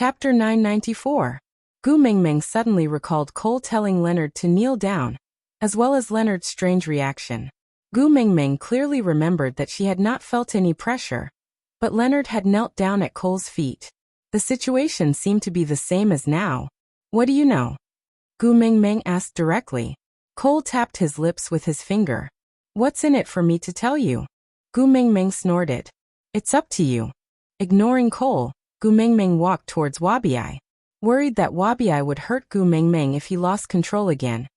Chapter 994. Gu Mingming suddenly recalled Cole telling Leonard to kneel down, as well as Leonard's strange reaction. Gu Mingming clearly remembered that she had not felt any pressure, but Leonard had knelt down at Cole's feet. The situation seemed to be the same as now. What do you know? Gu Mingming asked directly. Cole tapped his lips with his finger. What's in it for me to tell you? Gu Mingming snorted. It's up to you. Ignoring Cole, Gu Mingming walked towards Wabiai. Worried that Wabiai would hurt Gu Mingming if he lost control again,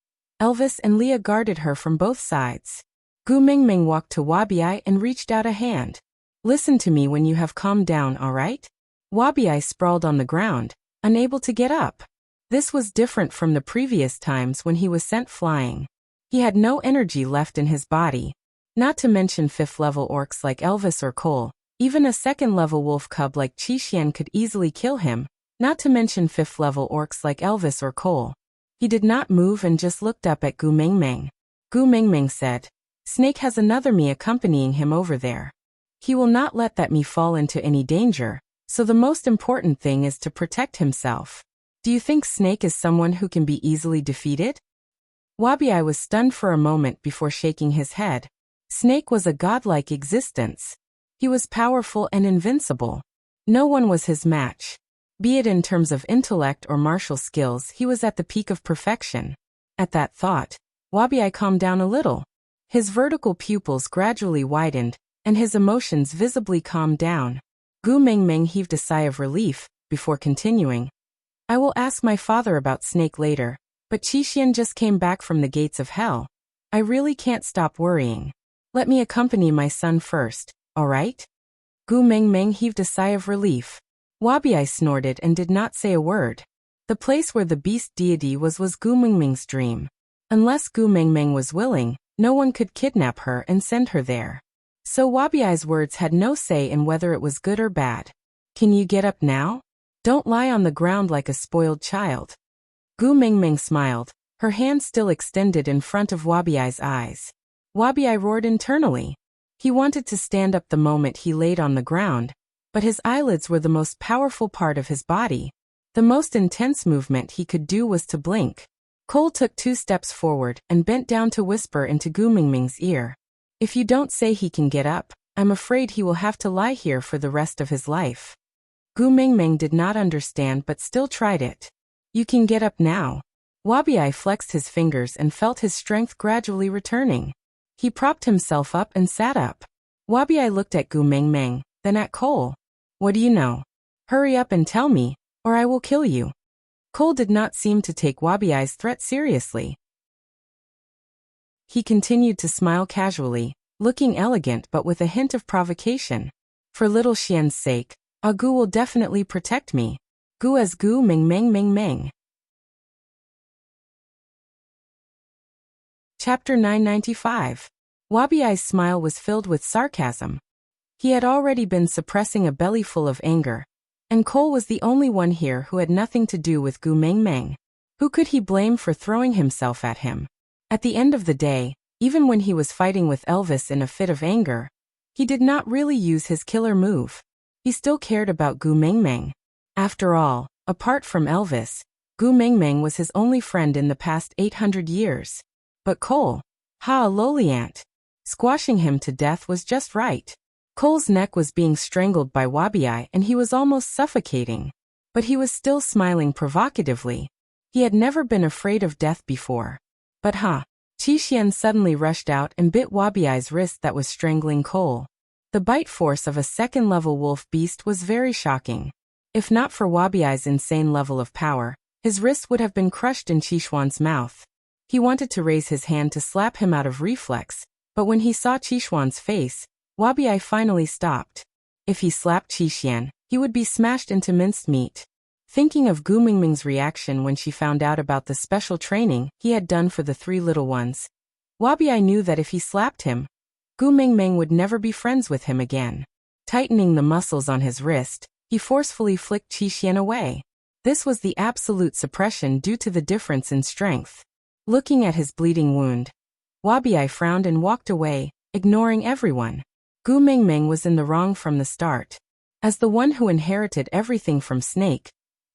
Elvis and Leah guarded her from both sides. Gu Mingming walked to Wabiai and reached out a hand. Listen to me when you have calmed down, all right? Wabiai sprawled on the ground, unable to get up. This was different from the previous times when he was sent flying. He had no energy left in his body. Not to mention 5th-level orcs like Elvis or Cole. Even a 2nd-level wolf cub like Qixuan could easily kill him, not to mention 5th-level orcs like Elvis or Cole. He did not move and just looked up at Gu Mingming. Gu Mingming said, Snake has another me accompanying him over there. He will not let that me fall into any danger, so the most important thing is to protect himself. Do you think Snake is someone who can be easily defeated? Wabiai was stunned for a moment before shaking his head. Snake was a godlike existence. He was powerful and invincible. No one was his match. Be it in terms of intellect or martial skills, he was at the peak of perfection. At that thought, Wabiai calmed down a little. His vertical pupils gradually widened, and his emotions visibly calmed down. Gu Mingming heaved a sigh of relief, before continuing. I will ask my father about Snake later, but Qixuan just came back from the gates of hell. I really can't stop worrying. Let me accompany my son first, all right? Gu Mingming heaved a sigh of relief. Wabiai snorted and did not say a word. The place where the beast deity was Gu Mingming's dream. Unless Gu Mingming was willing, no one could kidnap her and send her there. So Wabiai's words had no say in whether it was good or bad. Can you get up now? Don't lie on the ground like a spoiled child. Gu Mingming smiled, her hand still extended in front of Wabiai's eyes. Wabiai roared internally. He wanted to stand up the moment he laid on the ground, but his eyelids were the most powerful part of his body. The most intense movement he could do was to blink. Cole took 2 steps forward and bent down to whisper into Gu Mingming's ear. If you don't say he can get up, I'm afraid he will have to lie here for the rest of his life. Gu Mingming did not understand but still tried it. You can get up now. Wabiai flexed his fingers and felt his strength gradually returning. He propped himself up and sat up. Wabiai looked at Gu Mingming, then at Cole. What do you know? Hurry up and tell me, or I will kill you. Cole did not seem to take Wabiai's threat seriously. He continued to smile casually, looking elegant but with a hint of provocation. For little Xian's sake, Gu will definitely protect me. Gu as Gu Ming. Chapter 995. Wabiai's smile was filled with sarcasm. He had already been suppressing a bellyful of anger, and Cole was the only one here who had nothing to do with Gu Mingming. Who could he blame for throwing himself at him? At the end of the day, even when he was fighting with Elvis in a fit of anger, he did not really use his killer move. He still cared about Gu Mingming. After all, apart from Elvis, Gu Mingming was his only friend in the past 800 years. But Cole, a lowly ant. Squashing him to death was just right. Cole's neck was being strangled by Wabiai and he was almost suffocating. But he was still smiling provocatively. He had never been afraid of death before. But Qixuan suddenly rushed out and bit Wabiai's wrist that was strangling Cole. The bite force of a 2nd-level wolf beast was very shocking. If not for Wabiai's insane level of power, his wrist would have been crushed in Qixuan's mouth. He wanted to raise his hand to slap him out of reflex, but when he saw Qixuan's face, Wabiai finally stopped. If he slapped Qixuan, he would be smashed into minced meat. Thinking of Gu Mingming's reaction when she found out about the special training he had done for the 3 little ones, Wabiai knew that if he slapped him, Gu Mingming would never be friends with him again. Tightening the muscles on his wrist, he forcefully flicked Qixuan away. This was the absolute suppression due to the difference in strength. Looking at his bleeding wound, Wabiai frowned and walked away, ignoring everyone. Gu Mingming was in the wrong from the start. As the one who inherited everything from Snake,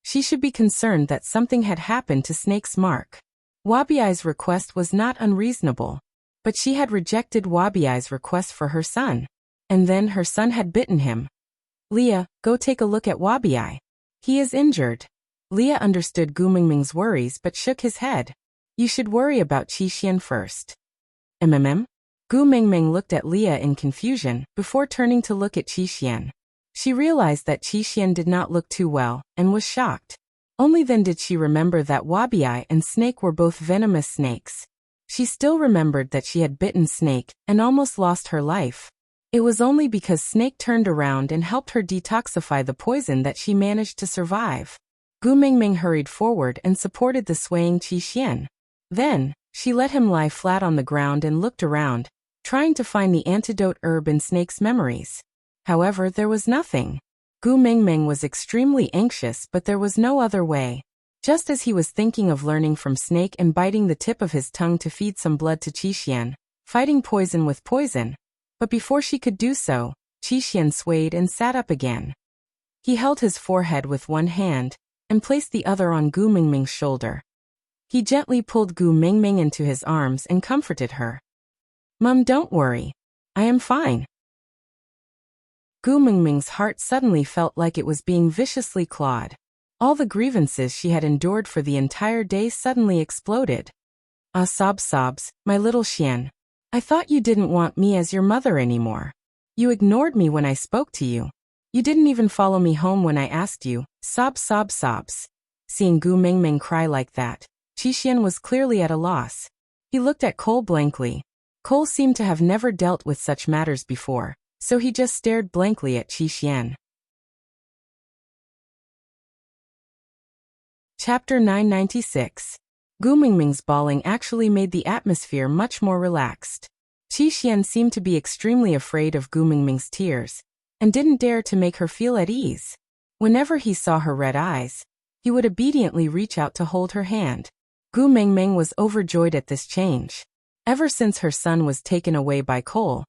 She should be concerned that something had happened to Snake's mark. Wabi-Ai's request was not unreasonable, but she had rejected Wabi-Ai's request for her son. And then her son had bitten him. Leah, go take a look at Wabi-Ai. He is injured. Leah understood Gu Mingming's worries but shook his head. You should worry about Qi first. Gu Mingming looked at Leah in confusion before turning to look at Qi. She realized that Qi did not look too well and was shocked. Only then did she remember that Wabi-Ai and Snake were both venomous snakes. She still remembered that she had bitten Snake and almost lost her life. It was only because Snake turned around and helped her detoxify the poison that she managed to survive. Gu Mingming hurried forward and supported the swaying Qi. Then, she let him lie flat on the ground and looked around, trying to find the antidote herb in Snake's memories. However, there was nothing. Gu Mingming was extremely anxious, but there was no other way. Just as he was thinking of learning from Snake and biting the tip of his tongue to feed some blood to Qi, fighting poison with poison. But before she could do so, Qi swayed and sat up again. He held his forehead with one hand and placed the other on Gu Mingming's shoulder. He gently pulled Gu Mingming into his arms and comforted her. Mum, don't worry. I am fine. Gu Mingming's heart suddenly felt like it was being viciously clawed. All the grievances she had endured for the entire day suddenly exploded. Ah, sobs, my little Xian. I thought you didn't want me as your mother anymore. You ignored me when I spoke to you. You didn't even follow me home when I asked you. Sobs. Seeing Gu Mingming cry like that, Qi was clearly at a loss. He looked at Cole blankly. Cole seemed to have never dealt with such matters before, so he just stared blankly at Qi. Chapter 996. Gu Mingming's bawling actually made the atmosphere much more relaxed. Qi seemed to be extremely afraid of Gu Mingming's tears, and didn't dare to make her feel at ease. Whenever he saw her red eyes, he would obediently reach out to hold her hand. Gu Mingming was overjoyed at this change. Ever since her son was taken away by Cole,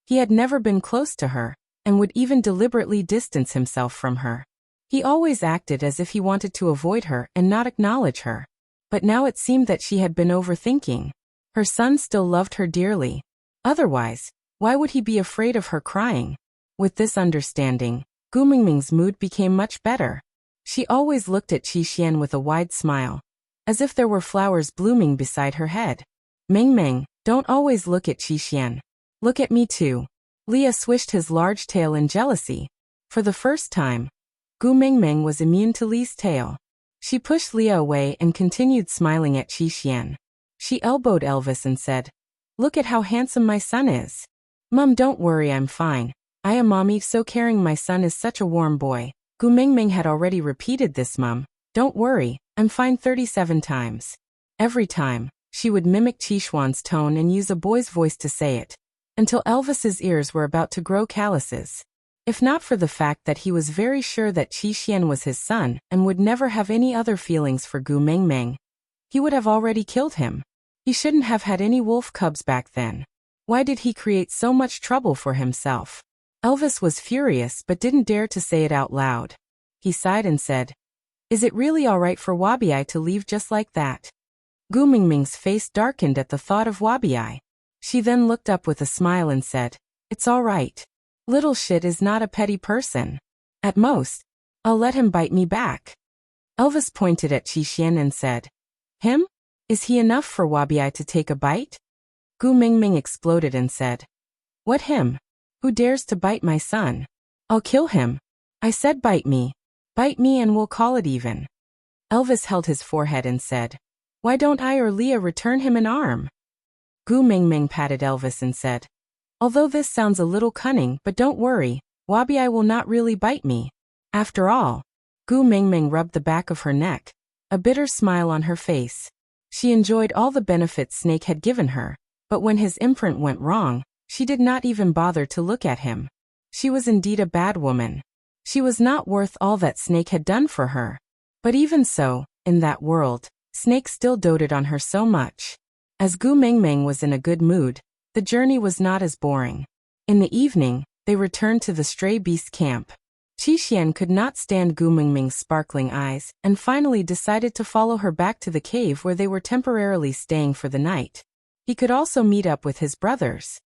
he had never been close to her, and would even deliberately distance himself from her. He always acted as if he wanted to avoid her and not acknowledge her. But now it seemed that she had been overthinking. Her son still loved her dearly. Otherwise, why would he be afraid of her crying? With this understanding, Gu Mingming's mood became much better. She always looked at Qi with a wide smile, as if there were flowers blooming beside her head. Mingming, don't always look at Qi. Look at me too. Leah swished his large tail in jealousy. For the first time, Gu Mingming was immune to Li's tail. She pushed Leah away and continued smiling at Qi. She elbowed Elvis and said, Look at how handsome my son is. Mum, don't worry, I'm fine. I am mommy, so caring, my son is such a warm boy. Gu Mingming had already repeated this, Mum. Don't worry, I'm fine 37 times. Every time, she would mimic Qishuan's tone and use a boy's voice to say it, until Elvis's ears were about to grow calluses. If not for the fact that he was very sure that Qi was his son and would never have any other feelings for Gu Mingming, he would have already killed him. He shouldn't have had any wolf cubs back then. Why did he create so much trouble for himself? Elvis was furious but didn't dare to say it out loud. He sighed and said, Is it really all right for Wabi-Ai to leave just like that? Gu Mingming's face darkened at the thought of Wabi-Ai. She then looked up with a smile and said, It's all right. Little shit is not a petty person. At most, I'll let him bite me back. Elvis pointed at Qi and said, Him? Is he enough for Wabi-Ai to take a bite? Gu Mingming exploded and said, What him? Who dares to bite my son? I'll kill him. I said bite me. Bite me and we'll call it even. Elvis held his forehead and said, Why don't I or Leah return him an arm? Gu Mingming patted Elvis and said, Although this sounds a little cunning, but don't worry, Wabi-Ai will not really bite me. After all, Gu Mingming rubbed the back of her neck, a bitter smile on her face. She enjoyed all the benefits Snake had given her, but when his imprint went wrong, she did not even bother to look at him. She was indeed a bad woman. She was not worth all that Snake had done for her. But even so, in that world, Snake still doted on her so much. As Gu Mingming was in a good mood, the journey was not as boring. In the evening, they returned to the stray beast camp. Qi could not stand Gu Mingming's sparkling eyes and finally decided to follow her back to the cave where they were temporarily staying for the night. He could also meet up with his brothers.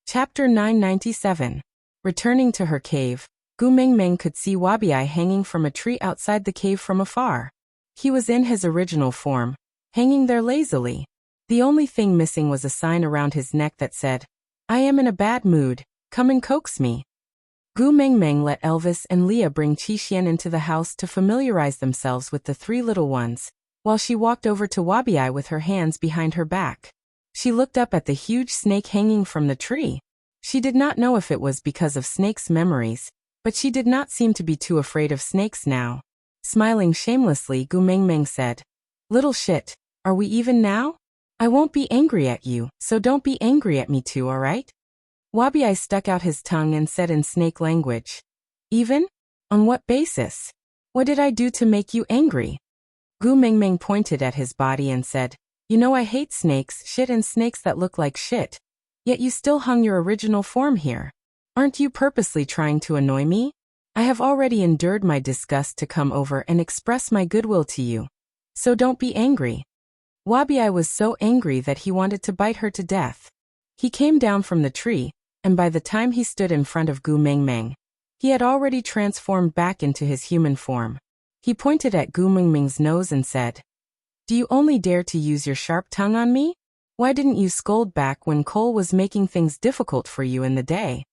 Chapter 997. Returning to her cave, Gu Mingming could see Wabiai hanging from a tree outside the cave from afar. He was in his original form, hanging there lazily. The only thing missing was a sign around his neck that said, "I am in a bad mood, come and coax me." Gu Mingming let Elvis and Leah bring Qi into the house to familiarize themselves with the three little ones, while she walked over to Wabiai with her hands behind her back. She looked up at the huge snake hanging from the tree. She did not know if it was because of Snake's memories, but she did not seem to be too afraid of snakes now. Smiling shamelessly, Gu Mingming said, "Little shit, are we even now? I won't be angry at you, so don't be angry at me too, alright?" Wabiai stuck out his tongue and said in snake language, "Even? On what basis? What did I do to make you angry?" Gu Mingming pointed at his body and said, "You know I hate snakes, shit and snakes that look like shit. Yet you still hung your original form here. Aren't you purposely trying to annoy me? I have already endured my disgust to come over and express my goodwill to you. So don't be angry." Wabiai was so angry that he wanted to bite her to death. He came down from the tree, and by the time he stood in front of Gu Mingming, he had already transformed back into his human form. He pointed at Gu Mingming's nose and said, "Do you only dare to use your sharp tongue on me? Why didn't you scold back when Cole was making things difficult for you in the day?"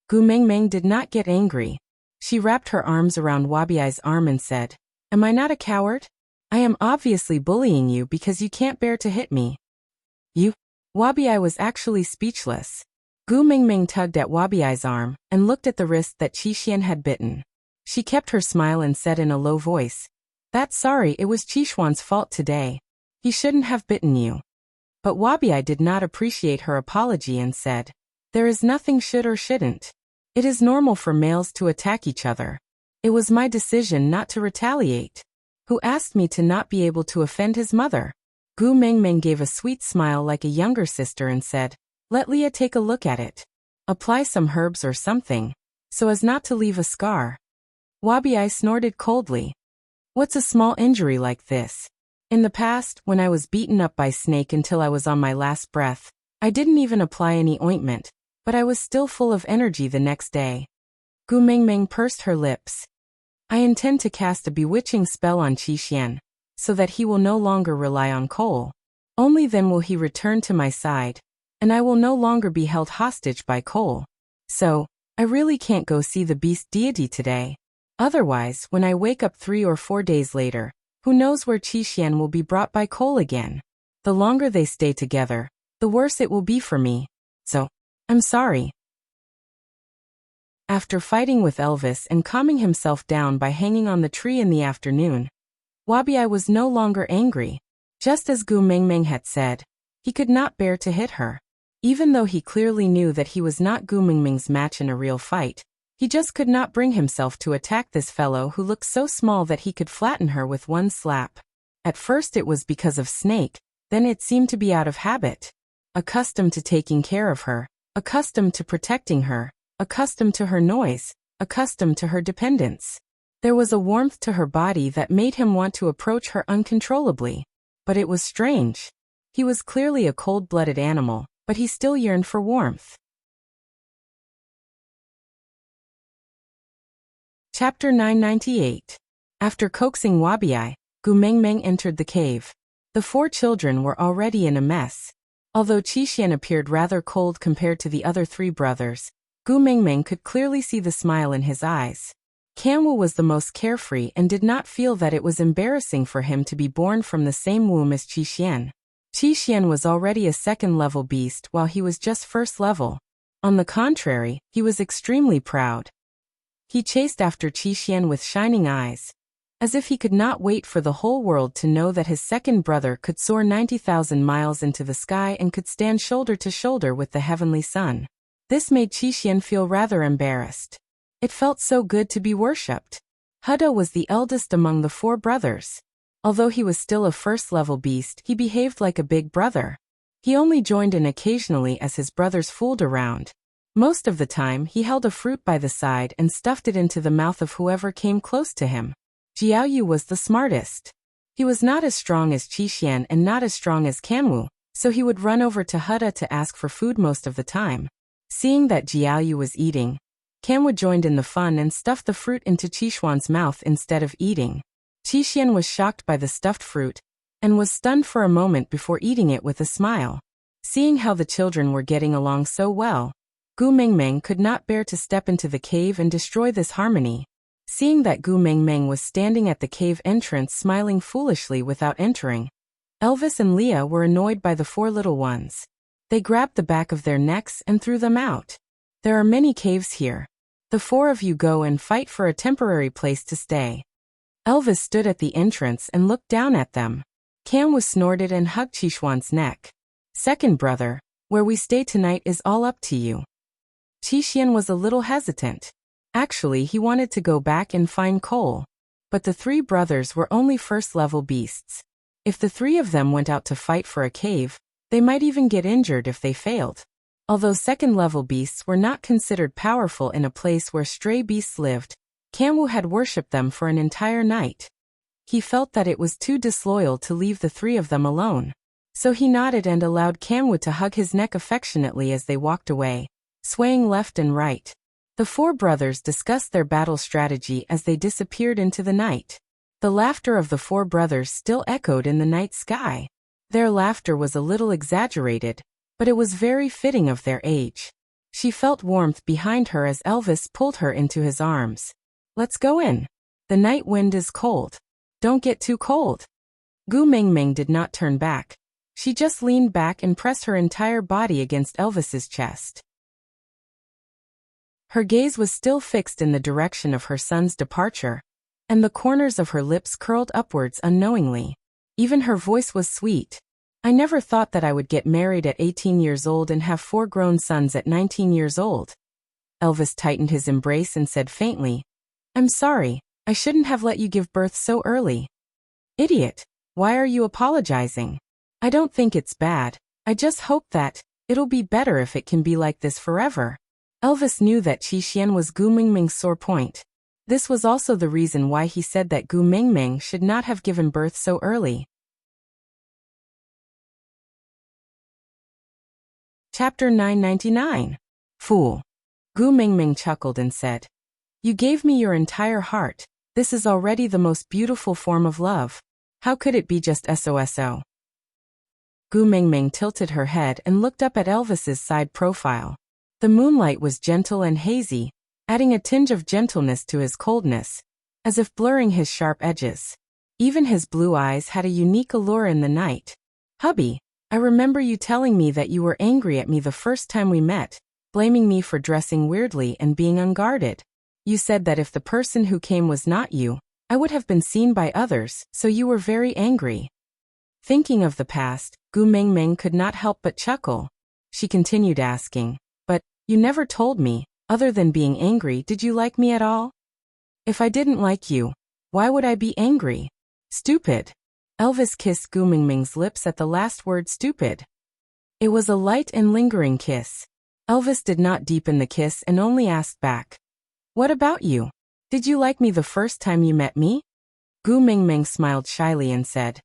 Gu Mingming did not get angry. She wrapped her arms around Wabiai's arm and said, "Am I not a coward? I am obviously bullying you because you can't bear to hit me." "You?" Wabiai was actually speechless. Gu Mingming tugged at Wabiai's arm and looked at the wrist that Qi had bitten. She kept her smile and said in a low voice, "That's sorry, it was Qishuan's fault today. He shouldn't have bitten you." But Wabiai did not appreciate her apology and said, "There is nothing should or shouldn't. It is normal for males to attack each other. It was my decision not to retaliate. Who asked me to not be able to offend his mother?" Gu Mingming gave a sweet smile like a younger sister and said, "Let Leah take a look at it. Apply some herbs or something, so as not to leave a scar." Wabiai snorted coldly. "What's a small injury like this? In the past, when I was beaten up by Snake until I was on my last breath, I didn't even apply any ointment, but I was still full of energy the next day." Gu Mingming pursed her lips. "I intend to cast a bewitching spell on Qi, so that he will no longer rely on Cole. Only then will he return to my side, and I will no longer be held hostage by Cole. So, I really can't go see the beast deity today. Otherwise, when I wake up 3 or 4 days later, who knows where Qi will be brought by Cole again. The longer they stay together, the worse it will be for me. So, I'm sorry." After fighting with Elvis and calming himself down by hanging on the tree in the afternoon, Wabiai was no longer angry. Just as Gu Mingming had said, he could not bear to hit her. Even though he clearly knew that he was not Gu Mingming's match in a real fight, he just could not bring himself to attack this fellow who looked so small that he could flatten her with one slap. At first it was because of Snake, then it seemed to be out of habit. Accustomed to taking care of her, accustomed to protecting her, accustomed to her noise, accustomed to her dependence. There was a warmth to her body that made him want to approach her uncontrollably. But it was strange. He was clearly a cold-blooded animal, but he still yearned for warmth. Chapter 998. After coaxing Wabiai, Gu Mingming entered the cave. The 4 children were already in a mess. Although Qi appeared rather cold compared to the other 3 brothers, Gu Mingming could clearly see the smile in his eyes. Kanwu was the most carefree and did not feel that it was embarrassing for him to be born from the same womb as Qi. Qi was already a second-level beast while he was just first level. On the contrary, he was extremely proud. He chased after Qi with shining eyes, as if he could not wait for the whole world to know that his second brother could soar 90,000 miles into the sky and could stand shoulder to shoulder with the heavenly sun. This made Qi feel rather embarrassed. It felt so good to be worshipped. Hudo was the eldest among the 4 brothers. Although he was still a first-level beast, he behaved like a big brother. He only joined in occasionally as his brothers fooled around. Most of the time he held a fruit by the side and stuffed it into the mouth of whoever came close to him. Jiaoyu was the smartest. He was not as strong as Qixuan and not as strong as Kanwu, so he would run over to Huda to ask for food most of the time. Seeing that Jiaoyu was eating, Kanwu joined in the fun and stuffed the fruit into Qixuan's mouth instead of eating. Qixuan was shocked by the stuffed fruit and was stunned for a moment before eating it with a smile. Seeing how the children were getting along so well, Gu Mingming could not bear to step into the cave and destroy this harmony. Seeing that Gu Mingming was standing at the cave entrance smiling foolishly without entering, Elvis and Leah were annoyed by the four little ones. They grabbed the back of their necks and threw them out. There are many caves here. The four of you go and fight for a temporary place to stay. Elvis stood at the entrance and looked down at them. Kanwu snorted and hugged Qixuan's neck. Second brother, where we stay tonight is all up to you. Qixuan was a little hesitant. Actually, he wanted to go back and find coal. But the three brothers were only first-level beasts. If the three of them went out to fight for a cave, they might even get injured if they failed. Although second-level beasts were not considered powerful in a place where stray beasts lived, Kanwu had worshipped them for an entire night. He felt that it was too disloyal to leave the three of them alone. So he nodded and allowed Kanwu to hug his neck affectionately as they walked away, swaying left and right. The four brothers discussed their battle strategy as they disappeared into the night. The laughter of the four brothers still echoed in the night sky. Their laughter was a little exaggerated, but it was very fitting of their age. She felt warmth behind her as Elvis pulled her into his arms. Let's go in. The night wind is cold. Don't get too cold. Gu Mingming did not turn back. She just leaned back and pressed her entire body against Elvis's chest. Her gaze was still fixed in the direction of her son's departure, and the corners of her lips curled upwards unknowingly. Even her voice was sweet. I never thought that I would get married at 18 years old and have 4 grown sons at 19 years old. Elvis tightened his embrace and said faintly, I'm sorry, I shouldn't have let you give birth so early. Idiot, why are you apologizing? I don't think it's bad, I just hope that it'll be better if it can be like this forever. Elvis knew that Qixuan was Gu Mingming's sore point. This was also the reason why he said that Gu Mingming should not have given birth so early. Chapter 999. Fool. Gu Mingming chuckled and said, You gave me your entire heart. This is already the most beautiful form of love. How could it be just SOSO? Gu Mingming tilted her head and looked up at Elvis's side profile. The moonlight was gentle and hazy, adding a tinge of gentleness to his coldness, as if blurring his sharp edges. Even his blue eyes had a unique allure in the night. Hubby, I remember you telling me that you were angry at me the first time we met, blaming me for dressing weirdly and being unguarded. You said that if the person who came was not you, I would have been seen by others, so you were very angry. Thinking of the past, Gu Mingming could not help but chuckle. She continued asking, But, you never told me, other than being angry, did you like me at all? If I didn't like you, why would I be angry? Stupid. Elvis kissed Gu Mingming's lips at the last word stupid. It was a light and lingering kiss. Elvis did not deepen the kiss and only asked back, What about you? Did you like me the first time you met me? Gu Mingming smiled shyly and said,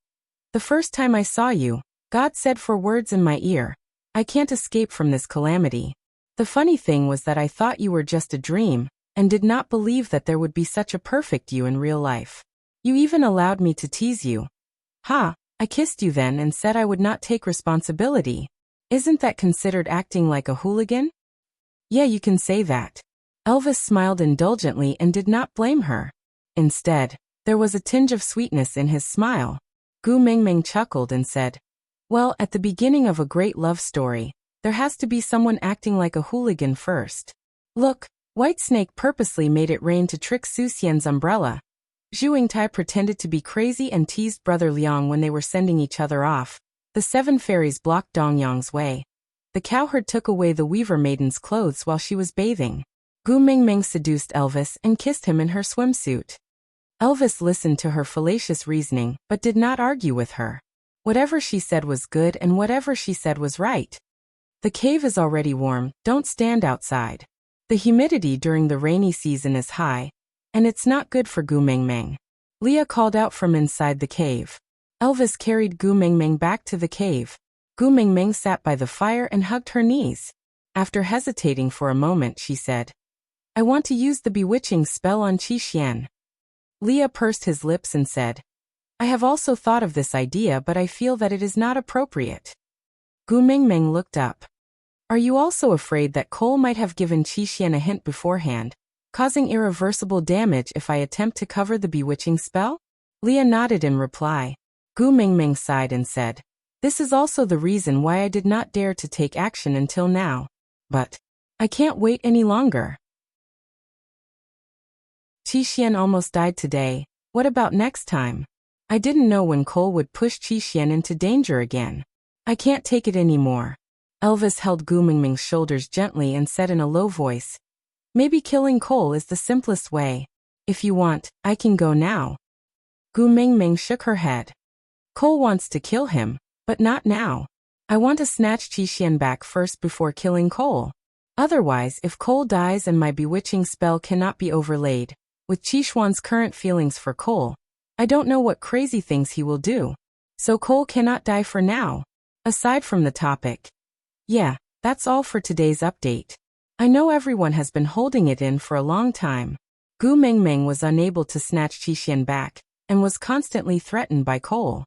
The first time I saw you, God said 4 words in my ear, I can't escape from this calamity. The funny thing was that I thought you were just a dream, and did not believe that there would be such a perfect you in real life. You even allowed me to tease you. Ha, I kissed you then and said I would not take responsibility. Isn't that considered acting like a hooligan? Yeah, you can say that. Elvis smiled indulgently and did not blame her. Instead, there was a tinge of sweetness in his smile. Gu Mingming chuckled and said, Well, at the beginning of a great love story, there has to be someone acting like a hooligan first. Look, Whitesnake purposely made it rain to trick Su Xian's umbrella. Zhu Yingtai pretended to be crazy and teased Brother Liang when they were sending each other off. The 7 fairies blocked Dongyang's way. The cowherd took away the weaver maiden's clothes while she was bathing. Gu Mingming seduced Elvis and kissed him in her swimsuit. Elvis listened to her fallacious reasoning but did not argue with her. Whatever she said was good and whatever she said was right. The cave is already warm, don't stand outside. The humidity during the rainy season is high, and it's not good for Gu Mingming. Leah called out from inside the cave. Elvis carried Gu Mingming back to the cave. Gu Mingming sat by the fire and hugged her knees. After hesitating for a moment, she said, "I want to use the bewitching spell on Qixian." Leah pursed his lips and said, "I have also thought of this idea, but I feel that it is not appropriate." Gu Mingming looked up. "Are you also afraid that Cole might have given Qixian a hint beforehand, causing irreversible damage if I attempt to cover the bewitching spell?" Leah nodded in reply. Gu Mingming sighed and said, "This is also the reason why I did not dare to take action until now. But I can't wait any longer. Qixian almost died today. What about next time? I didn't know when Cole would push Qixian into danger again. I can't take it anymore." Elvis held Gu Mingming's shoulders gently and said in a low voice, "Maybe killing Cole is the simplest way. If you want, I can go now." Gu Mingming shook her head. "Cole wants to kill him, but not now. I want to snatch Qixian back first before killing Cole. Otherwise, if Cole dies and my bewitching spell cannot be overlaid, with Qixuan's current feelings for Cole, I don't know what crazy things he will do. So Cole cannot die for now. Aside from the topic. Yeah, that's all for today's update. I know everyone has been holding it in for a long time. Gu Mingming was unable to snatch Qixian back, and was constantly threatened by Cole.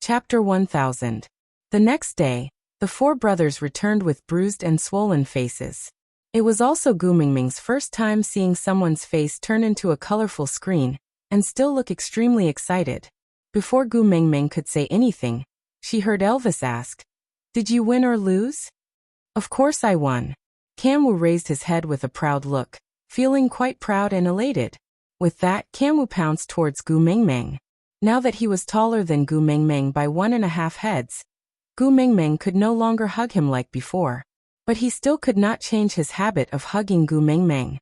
Chapter 1000. The next day, the four brothers returned with bruised and swollen faces. It was also Gu Mingming's first time seeing someone's face turn into a colorful screen, and still look extremely excited. Before Gu Mingming could say anything, she heard Elvis ask, "Did you win or lose?" "Of course I won." Kanwu raised his head with a proud look, feeling quite proud and elated. With that, Kanwu pounced towards Gu Mingming. Now that he was taller than Gu Mingming by 1.5 heads, Gu Mingming could no longer hug him like before. But he still could not change his habit of hugging Gu Mingming.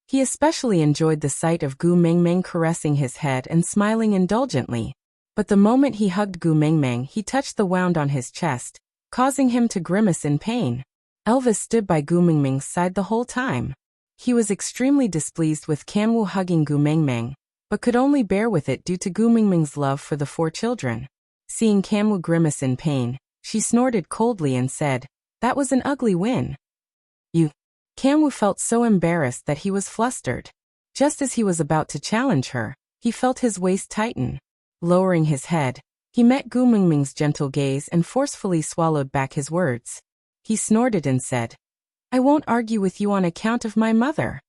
He especially enjoyed the sight of Gu Mingming caressing his head and smiling indulgently. But the moment he hugged Gu Mingming, he touched the wound on his chest, causing him to grimace in pain. Elvis stood by Gu Mingming's side the whole time. He was extremely displeased with Kanwu hugging Gu Mingming, but could only bear with it due to Gu Mingming's love for the four children. Seeing Kanwu grimace in pain, she snorted coldly and said, "That was an ugly win." "You." Kanwu felt so embarrassed that he was flustered. Just as he was about to challenge her, he felt his waist tighten. Lowering his head, he met Gu Mingming's gentle gaze and forcefully swallowed back his words. He snorted and said, "I won't argue with you on account of my mother."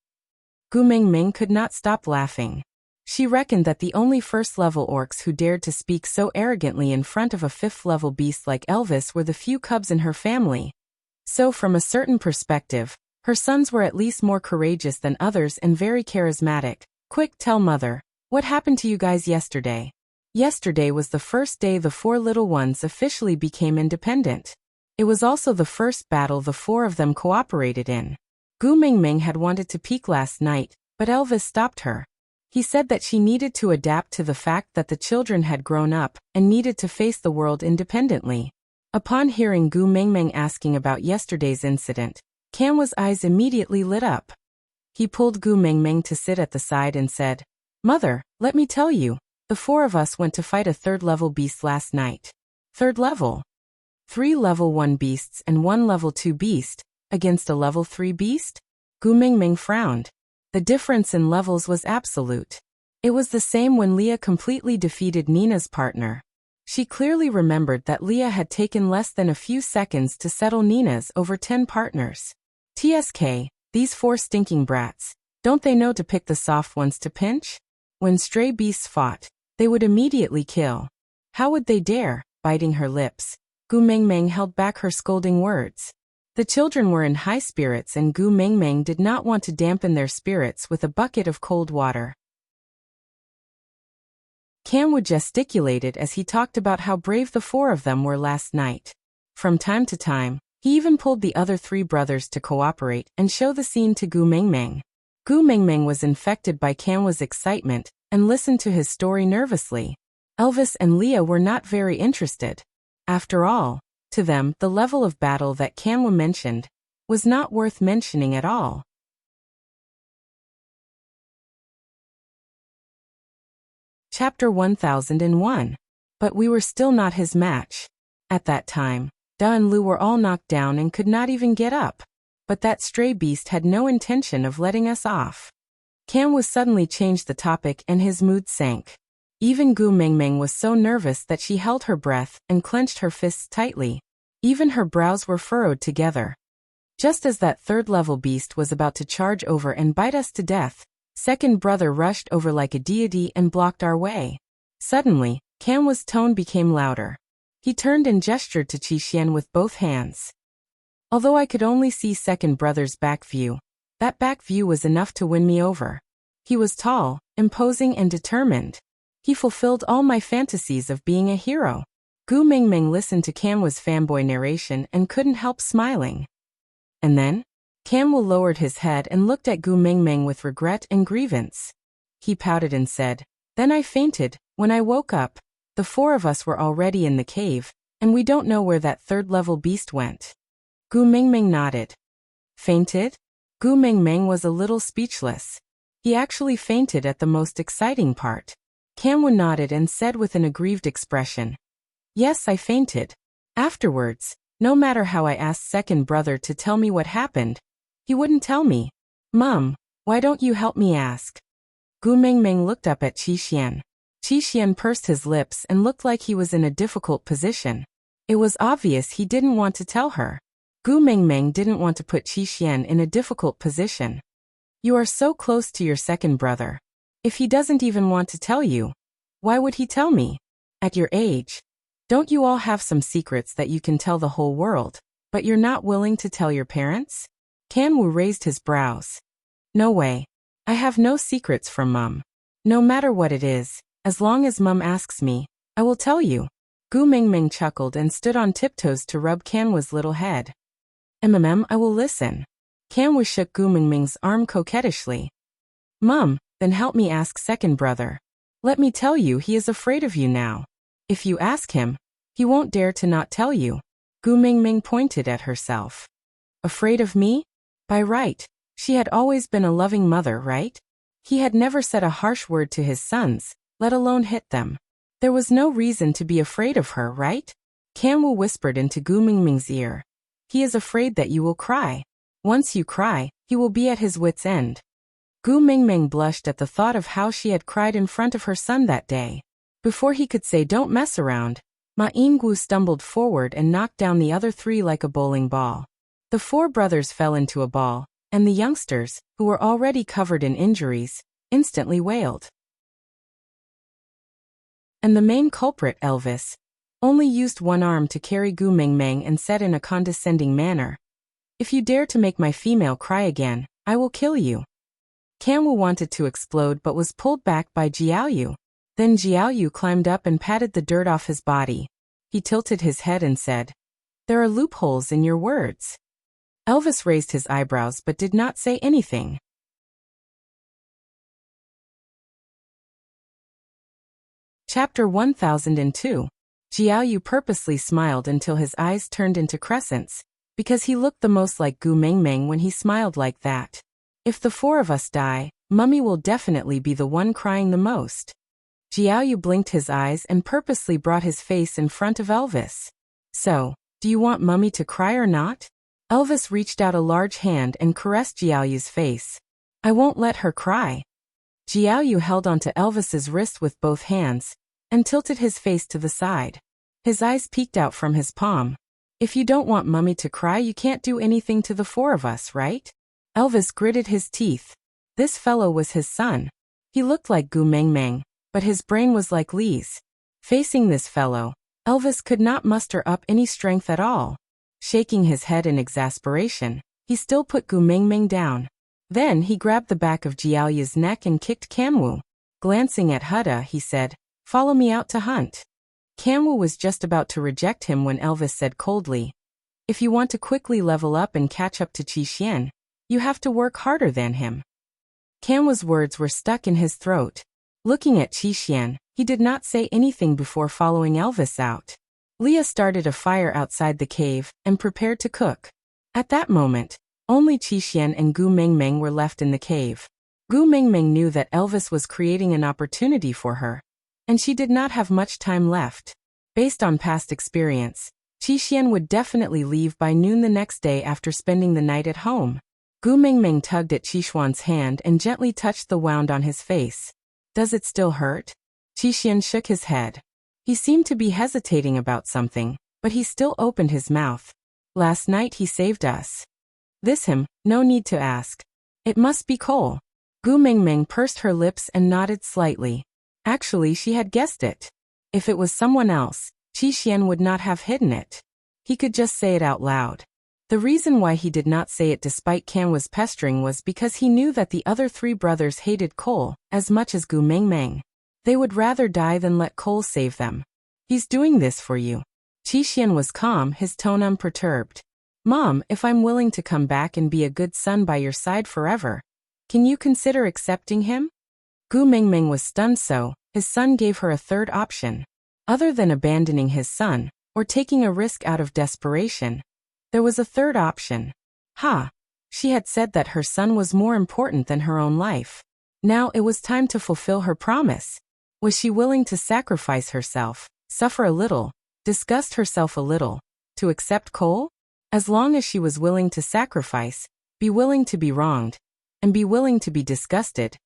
Gu Mingming could not stop laughing. She reckoned that the only first-level orcs who dared to speak so arrogantly in front of a fifth-level beast like Elvis were the few cubs in her family. So from a certain perspective, her sons were at least more courageous than others and very charismatic. "Quick, tell mother, what happened to you guys yesterday?" Yesterday was the first day the four little ones officially became independent. It was also the first battle the four of them cooperated in. Gu Mingming had wanted to peek last night, but Elvis stopped her. He said that she needed to adapt to the fact that the children had grown up and needed to face the world independently. Upon hearing Gu Mingming asking about yesterday's incident, Kanwu's eyes immediately lit up. He pulled Gu Mingming to sit at the side and said, "Mother, let me tell you, the four of us went to fight a third-level beast last night." "Third level?" 3 level 1 beasts and 1 level 2 beast, against a level 3 beast? Gu Mingming frowned. The difference in levels was absolute. It was the same when Leah completely defeated Nina's partner. She clearly remembered that Leah had taken less than a few seconds to settle Nina's over 10 partners. TSK, these 4 stinking brats, don't they know to pick the soft ones to pinch? When stray beasts fought, they would immediately kill. How would they dare? Biting her lips, Gu Mingming held back her scolding words. The children were in high spirits and Gu Mingming did not want to dampen their spirits with a bucket of cold water. Kanwu gesticulated as he talked about how brave the 4 of them were last night. From time to time, he even pulled the other 3 brothers to cooperate and show the scene to Gu Mingming. Gu Mingming was infected by Kanwu's excitement and listened to his story nervously. Elvis and Leah were not very interested. After all, to them, the level of battle that Kanwa mentioned was not worth mentioning at all. Chapter 1001. But we were still not his match. At that time, Da and Lu were all knocked down and could not even get up. But that stray beast had no intention of letting us off. Kanwa suddenly changed the topic and his mood sank. Even Gu Mingming was so nervous that she held her breath and clenched her fists tightly. Even her brows were furrowed together. Just as that third-level beast was about to charge over and bite us to death, second brother rushed over like a deity and blocked our way. Suddenly, Kanwa's tone became louder. He turned and gestured to Qixuan with both hands. Although I could only see second brother's back view, that back view was enough to win me over. He was tall, imposing and determined. He fulfilled all my fantasies of being a hero. Gu Mingming listened to Kanwa's fanboy narration and couldn't help smiling. And then, Kanwa lowered his head and looked at Gu Mingming with regret and grievance. He pouted and said, "Then I fainted. When I woke up, the four of us were already in the cave, and we don't know where that third-level beast went." Gu Mingming nodded. Fainted? Gu Mingming was a little speechless. He actually fainted at the most exciting part. Kanwa nodded and said with an aggrieved expression, "Yes, I fainted. Afterwards, no matter how I asked second brother to tell me what happened, he wouldn't tell me. Mom, why don't you help me ask?" Gu Mingming looked up at Qixuan. Qixuan pursed his lips and looked like he was in a difficult position. It was obvious he didn't want to tell her. Gu Mingming didn't want to put Qixuan in a difficult position. You are so close to your second brother. If he doesn't even want to tell you, why would he tell me? At your age, don't you all have some secrets that you can tell the whole world, but you're not willing to tell your parents? Kanwu raised his brows. No way. I have no secrets from Mum. No matter what it is, as long as Mum asks me, I will tell you. Gu Mingming chuckled and stood on tiptoes to rub Kanwa's little head. I will listen. Kanwa shook Gu Mingming's arm coquettishly. Mum, then help me ask second brother. Let me tell you, he is afraid of you now. If you ask him, he won't dare to not tell you. Gu Mingming pointed at herself. Afraid of me? By right, she had always been a loving mother, right? He had never said a harsh word to his sons, let alone hit them. There was no reason to be afraid of her, right? Kanwu whispered into Gu Mingming's ear. He is afraid that you will cry. Once you cry, he will be at his wit's end. Gu Mingming blushed at the thought of how she had cried in front of her son that day. Before he could say don't mess around, Ma Yinggu stumbled forward and knocked down the other three like a bowling ball. The four brothers fell into a ball, and the youngsters, who were already covered in injuries, instantly wailed. And the main culprit, Elvis, only used one arm to carry Gu Mingming and said in a condescending manner, "If you dare to make my female cry again, I will kill you." Kanwu wanted to explode but was pulled back by Jiaoyu. Then Jiaoyu climbed up and patted the dirt off his body. He tilted his head and said, "There are loopholes in your words." Elvis raised his eyebrows but did not say anything. Chapter 1002. Jiaoyu purposely smiled until his eyes turned into crescents, because he looked the most like Gu Mingming when he smiled like that. If the four of us die, Mummy will definitely be the one crying the most. Jiaoyu blinked his eyes and purposely brought his face in front of Elvis. So, do you want Mummy to cry or not? Elvis reached out a large hand and caressed Jiaoyu's face. I won't let her cry. Jiaoyu held onto Elvis's wrist with both hands and tilted his face to the side. His eyes peeked out from his palm. If you don't want Mummy to cry, you can't do anything to the four of us, right? Elvis gritted his teeth. This fellow was his son. He looked like Gu Mingming, but his brain was like Li's. Facing this fellow, Elvis could not muster up any strength at all. Shaking his head in exasperation, he still put Gu Mingming down. Then he grabbed the back of Jiaoyu's neck and kicked Kanwu. Glancing at Huda, he said, "Follow me out to hunt." Kanwu was just about to reject him when Elvis said coldly, "If you want to quickly level up and catch up to Qixuan, you have to work harder than him." Kanwu's words were stuck in his throat. Looking at Qixuan, He did not say anything before following Elvis out. Leah started a fire outside the cave and prepared to cook. At that moment, only Qixuan and Gu Mingming were left in the cave. Gu Mingming knew that Elvis was creating an opportunity for her, and she did not have much time left. Based on past experience, Qixuan would definitely leave by noon the next day after spending the night at home. Gu Mingming tugged at Qixuan's hand and gently touched the wound on his face. "Does it still hurt?" Qixuan shook his head. He seemed to be hesitating about something, but he still opened his mouth. "Last night he saved us." "This him? No need to ask. It must be Cole." Gu Mingming pursed her lips and nodded slightly. Actually, she had guessed it. If it was someone else, Qixuan would not have hidden it. He could just say it out loud. The reason why he did not say it despite Can was pestering was because he knew that the other three brothers hated Cole as much as Gu Mingming. They would rather die than let Cole save them. "He's doing this for you." Qixuan was calm, his tone unperturbed. "Mom, if I'm willing to come back and be a good son by your side forever, can you consider accepting him?" Gu Mingming was stunned, so his son gave her a third option. Other than abandoning his son, or taking a risk out of desperation, there was a third option. She had said that her son was more important than her own life. Now it was time to fulfill her promise. Was she willing to sacrifice herself, suffer a little, disgust herself a little, to accept Cole? As long as she was willing to sacrifice, be willing to be wronged, and be willing to be disgusted,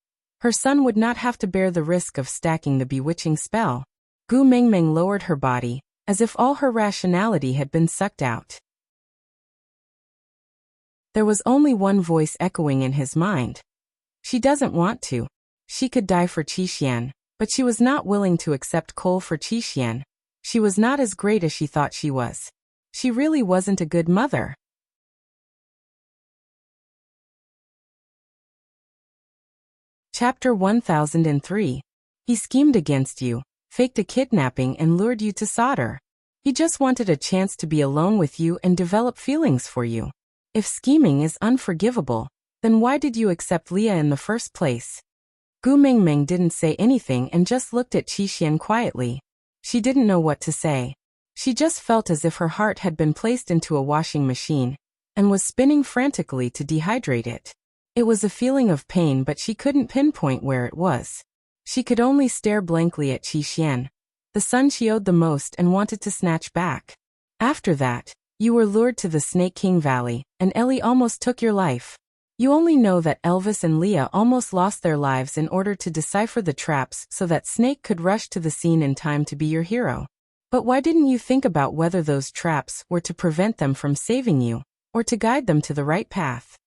her son would not have to bear the risk of stacking the bewitching spell. Gu Mingming lowered her body, as if all her rationality had been sucked out. There was only one voice echoing in his mind. She doesn't want to. She could die for Qixuan, but she was not willing to accept Cole for Qixuan. She was not as great as she thought she was. She really wasn't a good mother. Chapter 1003. He schemed against you, faked a kidnapping and lured you to solder. He just wanted a chance to be alone with you and develop feelings for you. If scheming is unforgivable, then why did you accept Leah in the first place? Gu Mingming didn't say anything and just looked at Qixuan quietly. She didn't know what to say. She just felt as if her heart had been placed into a washing machine and was spinning frantically to dehydrate it. It was a feeling of pain, but she couldn't pinpoint where it was. She could only stare blankly at Qixuan, the son she owed the most and wanted to snatch back. After that, you were lured to the Snake King Valley, and Ellie almost took your life. You only know that Elvis and Leah almost lost their lives in order to decipher the traps so that Snake could rush to the scene in time to be your hero. But why didn't you think about whether those traps were to prevent them from saving you, or to guide them to the right path?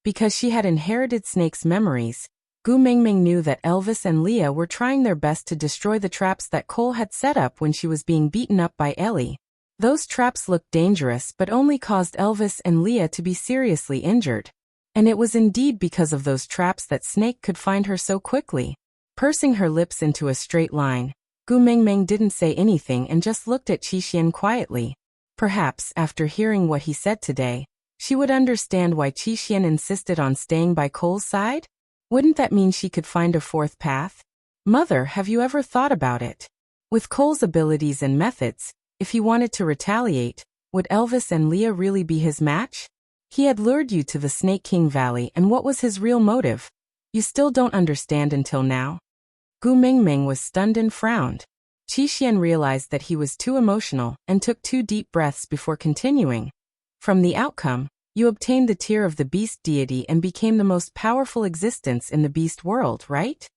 Because she had inherited Snake's memories, Gu Mingming knew that Elvis and Leah were trying their best to destroy the traps that Cole had set up when she was being beaten up by Ellie. Those traps looked dangerous but only caused Elvis and Leah to be seriously injured. And it was indeed because of those traps that Snake could find her so quickly. Pursing her lips into a straight line, Gu Mingming didn't say anything and just looked at Qixuan quietly. Perhaps, after hearing what he said today, she would understand why Qixuan insisted on staying by Cole's side? Wouldn't that mean she could find a fourth path? Mother, have you ever thought about it? With Cole's abilities and methods, if he wanted to retaliate, would Elvis and Leah really be his match? He had lured you to the Snake King Valley, and what was his real motive? You still don't understand until now? Gu Mingming was stunned and frowned. Qixuan realized that he was too emotional and took 2 deep breaths before continuing. From the outcome, you obtained the tier of the beast deity and became the most powerful existence in the beast world, right?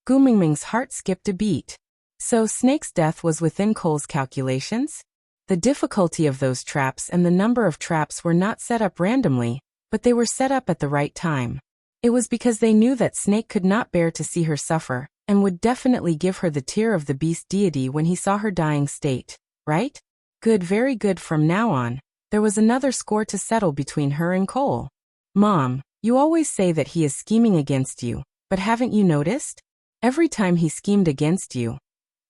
Gu Mingming's heart skipped a beat. So Snake's death was within Cole's calculations? The difficulty of those traps and the number of traps were not set up randomly, but they were set up at the right time. It was because they knew that Snake could not bear to see her suffer, and would definitely give her the tier of the beast deity when he saw her dying state, right? Good, very good. From now on, there was another score to settle between her and Cole. Mom, you always say that he is scheming against you, but haven't you noticed? Every time he schemed against you,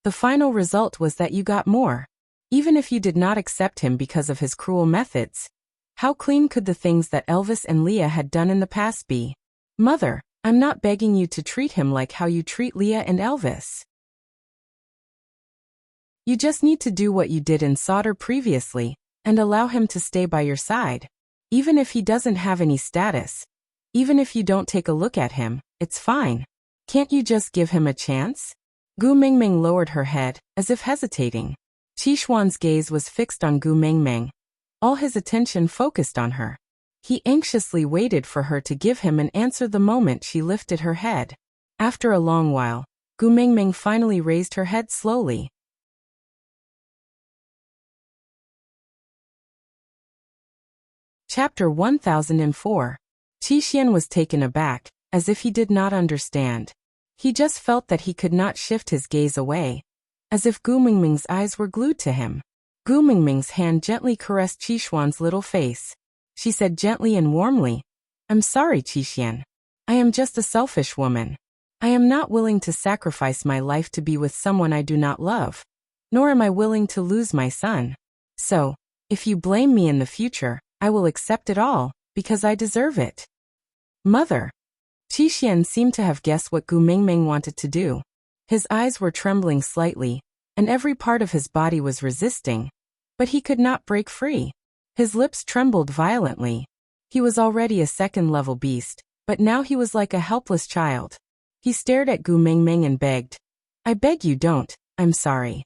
the final result was that you got more. Even if you did not accept him because of his cruel methods, how clean could the things that Elvis and Leah had done in the past be? Mother, I'm not begging you to treat him like how you treat Leah and Elvis. You just need to do what you did in Sauter previously, and allow him to stay by your side. Even if he doesn't have any status, even if you don't take a look at him, it's fine. Can't you just give him a chance? Gu Mingming lowered her head, as if hesitating. Qixuan's gaze was fixed on Gu Mingming, all his attention focused on her. He anxiously waited for her to give him an answer the moment she lifted her head. After a long while, Gu Mingming finally raised her head slowly. Chapter 1004. Qixuan was taken aback, as if he did not understand. He just felt that he could not shift his gaze away, as if Gu Mingming's eyes were glued to him. Gu Mingming's hand gently caressed Qixuan's little face. She said gently and warmly, "I'm sorry, Qixuan. I am just a selfish woman. I am not willing to sacrifice my life to be with someone I do not love, nor am I willing to lose my son. So, if you blame me in the future, I will accept it all, because I deserve it." Mother. Qixuan seemed to have guessed what Gu Mingming wanted to do. His eyes were trembling slightly, and every part of his body was resisting, but he could not break free. His lips trembled violently. He was already a second-level beast, but now he was like a helpless child. He stared at Gu Mingming and begged, "I beg you don't, I'm sorry."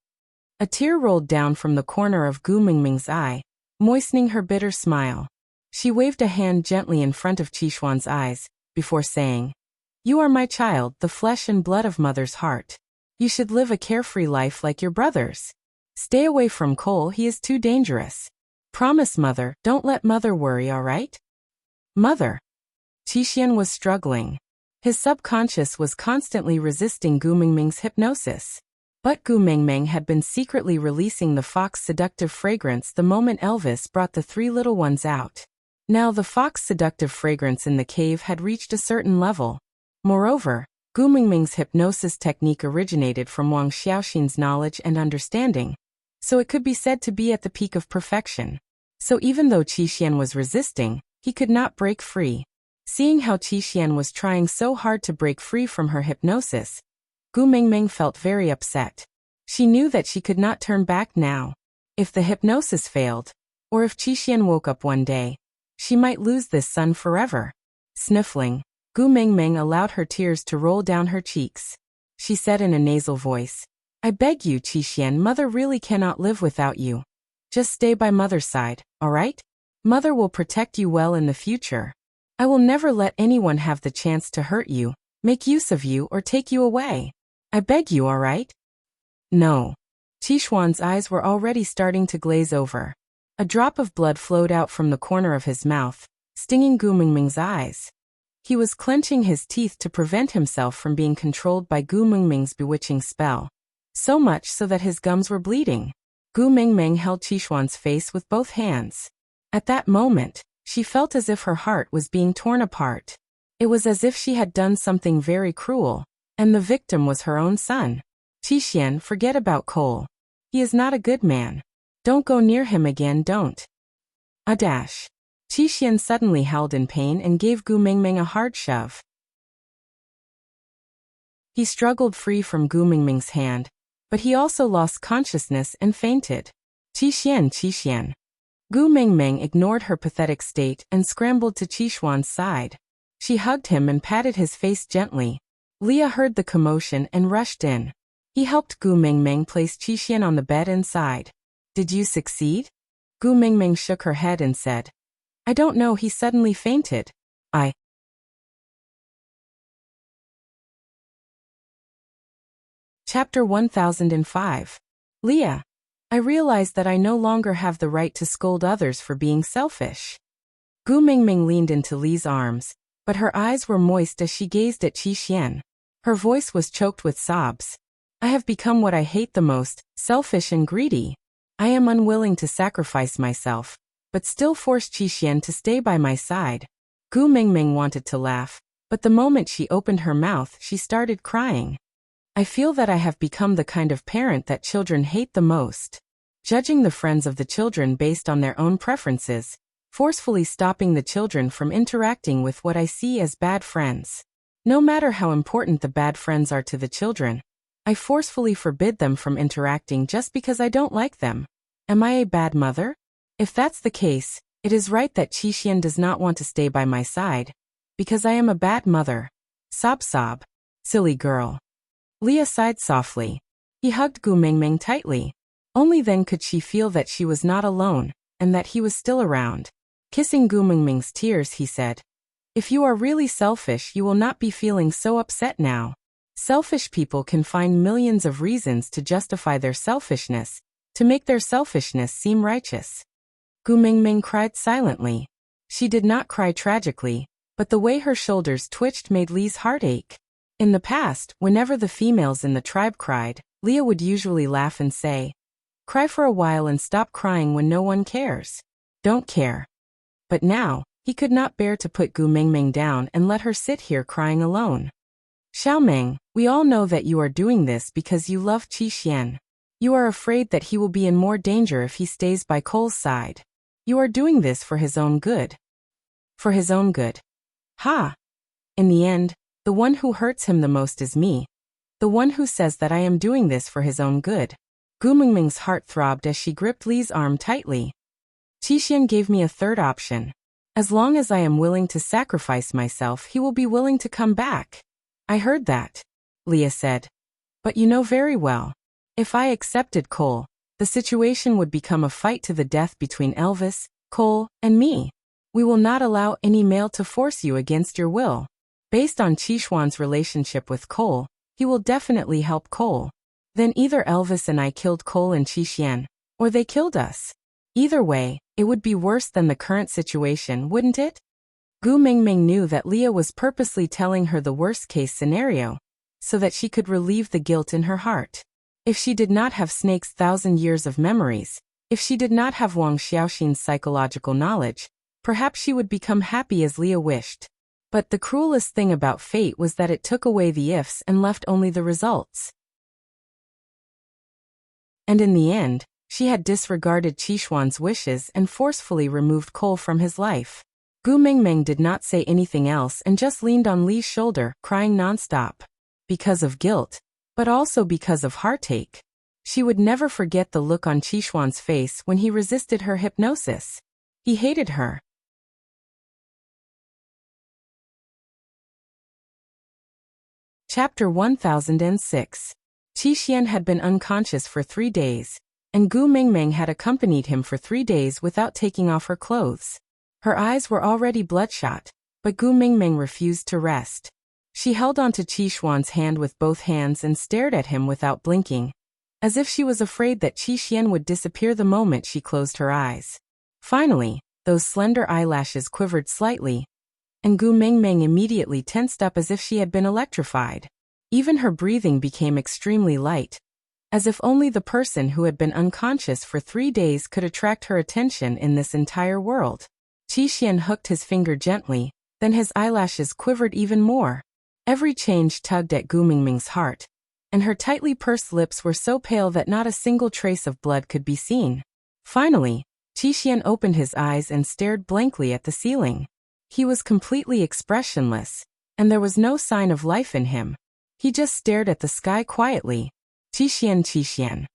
A tear rolled down from the corner of Gu Mingming's eye, moistening her bitter smile. She waved a hand gently in front of Qixuan's eyes, before saying, "You are my child, the flesh and blood of mother's heart. You should live a carefree life like your brothers. Stay away from Cole, he is too dangerous. Promise, mother, don't let mother worry, all right?" Mother. Qixuan was struggling. His subconscious was constantly resisting Gu Mingming's hypnosis. But Gu Mingming had been secretly releasing the fox seductive fragrance the moment Elvis brought the three little ones out. Now the fox seductive fragrance in the cave had reached a certain level. Moreover, Gu Mingming's hypnosis technique originated from Wang Xiaoxin's knowledge and understanding, so it could be said to be at the peak of perfection. So even though Qixuan was resisting, he could not break free. Seeing how Qixuan was trying so hard to break free from her hypnosis, Gu Mingming felt very upset. She knew that she could not turn back now. If the hypnosis failed, or if Qixuan woke up one day, she might lose this son forever. Sniffling, Gu Mingming allowed her tears to roll down her cheeks. She said in a nasal voice, "I beg you, Qixuan, mother really cannot live without you. Just stay by mother's side, all right? Mother will protect you well in the future. I will never let anyone have the chance to hurt you, make use of you, or take you away. I beg you, all right?" No. Qixuan's eyes were already starting to glaze over. A drop of blood flowed out from the corner of his mouth, stinging Gu Mingming's eyes. He was clenching his teeth to prevent himself from being controlled by Gu Mingming's bewitching spell, so much so that his gums were bleeding. Gu Mingming held Qixuan's face with both hands. At that moment, she felt as if her heart was being torn apart. It was as if she had done something very cruel, and the victim was her own son. "Qixuan, forget about Cole. He is not a good man. Don't go near him again, don't." A dash. Qixuan suddenly howled in pain and gave Gu Mingming a hard shove. He struggled free from Gu Mingming's hand, but he also lost consciousness and fainted. "Qixuan, Qixuan." Gu Mingming ignored her pathetic state and scrambled to Qixuan's side. She hugged him and patted his face gently. Leah heard the commotion and rushed in. He helped Gu Mingming place Qixuan on the bed and sighed. "Did you succeed?" Gu Mingming shook her head and said, "I don't know, he suddenly fainted. Chapter 1005. Leah. I realized that I no longer have the right to scold others for being selfish. Gu Mingming leaned into Lee's arms, but her eyes were moist as she gazed at Qixuan. Her voice was choked with sobs. "I have become what I hate the most, selfish and greedy. I am unwilling to sacrifice myself, but still force Qixuan to stay by my side." Gu Mingming wanted to laugh, but the moment she opened her mouth, she started crying. "I feel that I have become the kind of parent that children hate the most. Judging the friends of the children based on their own preferences, forcefully stopping the children from interacting with what I see as bad friends. No matter how important the bad friends are to the children, I forcefully forbid them from interacting just because I don't like them. Am I a bad mother? If that's the case, it is right that Qixuan does not want to stay by my side. Because I am a bad mother. Sob sob. Silly girl. Leah sighed softly. He hugged Gu Mingming tightly. Only then could she feel that she was not alone, and that he was still around. Kissing Gu Mingming's tears, he said, "If you are really selfish, you will not be feeling so upset now. Selfish people can find millions of reasons to justify their selfishness, to make their selfishness seem righteous." Gu Mingming cried silently. She did not cry tragically, but the way her shoulders twitched made Lee's heart ache. In the past, whenever the females in the tribe cried, Leah would usually laugh and say, "Cry for a while and stop crying when no one cares. Don't care." But now, he could not bear to put Gu Mingming down and let her sit here crying alone. "Xiaoming, we all know that you are doing this because you love Qixuan. You are afraid that he will be in more danger if he stays by Cole's side. You are doing this for his own good." For his own good. Ha! In the end, the one who hurts him the most is me. The one who says that I am doing this for his own good. Gu Mingming's heart throbbed as she gripped Lee's arm tightly. Qixuan gave me a third option. As long as I am willing to sacrifice myself, he will be willing to come back. I heard that, Leah said. But you know very well. If I accepted Cole, the situation would become a fight to the death between Elvis, Cole, and me. We will not allow any male to force you against your will. Based on Qixuan's relationship with Cole, he will definitely help Cole. Then either Elvis and I killed Cole and Qixuan, or they killed us. Either way, it would be worse than the current situation, wouldn't it? Gu Mingming knew that Leah was purposely telling her the worst-case scenario, so that she could relieve the guilt in her heart. If she did not have Snake's 1,000 years of memories, if she did not have Wang Xiaoxin's psychological knowledge, perhaps she would become happy as Leah wished. But the cruelest thing about fate was that it took away the ifs and left only the results. And in the end, she had disregarded Qixuan's wishes and forcefully removed Cole from his life. Gu Mingming did not say anything else and just leaned on Lee's shoulder, crying nonstop. Because of guilt, but also because of heartache. She would never forget the look on Qixuan's face when he resisted her hypnosis. He hated her. Chapter 1006. Qixuan had been unconscious for 3 days, and Gu Mingming had accompanied him for 3 days without taking off her clothes. Her eyes were already bloodshot, but Gu Mingming refused to rest. She held onto Qixuan's hand with both hands and stared at him without blinking, as if she was afraid that Qixuan would disappear the moment she closed her eyes. Finally, those slender eyelashes quivered slightly, and Gu Mingming immediately tensed up as if she had been electrified. Even her breathing became extremely light, as if only the person who had been unconscious for 3 days could attract her attention in this entire world. Qixuan hooked his finger gently, then his eyelashes quivered even more. Every change tugged at Gu Mingming's heart, and her tightly pursed lips were so pale that not a single trace of blood could be seen. Finally, Qixuan opened his eyes and stared blankly at the ceiling. He was completely expressionless, and there was no sign of life in him. He just stared at the sky quietly. "Qixuan, Qixuan."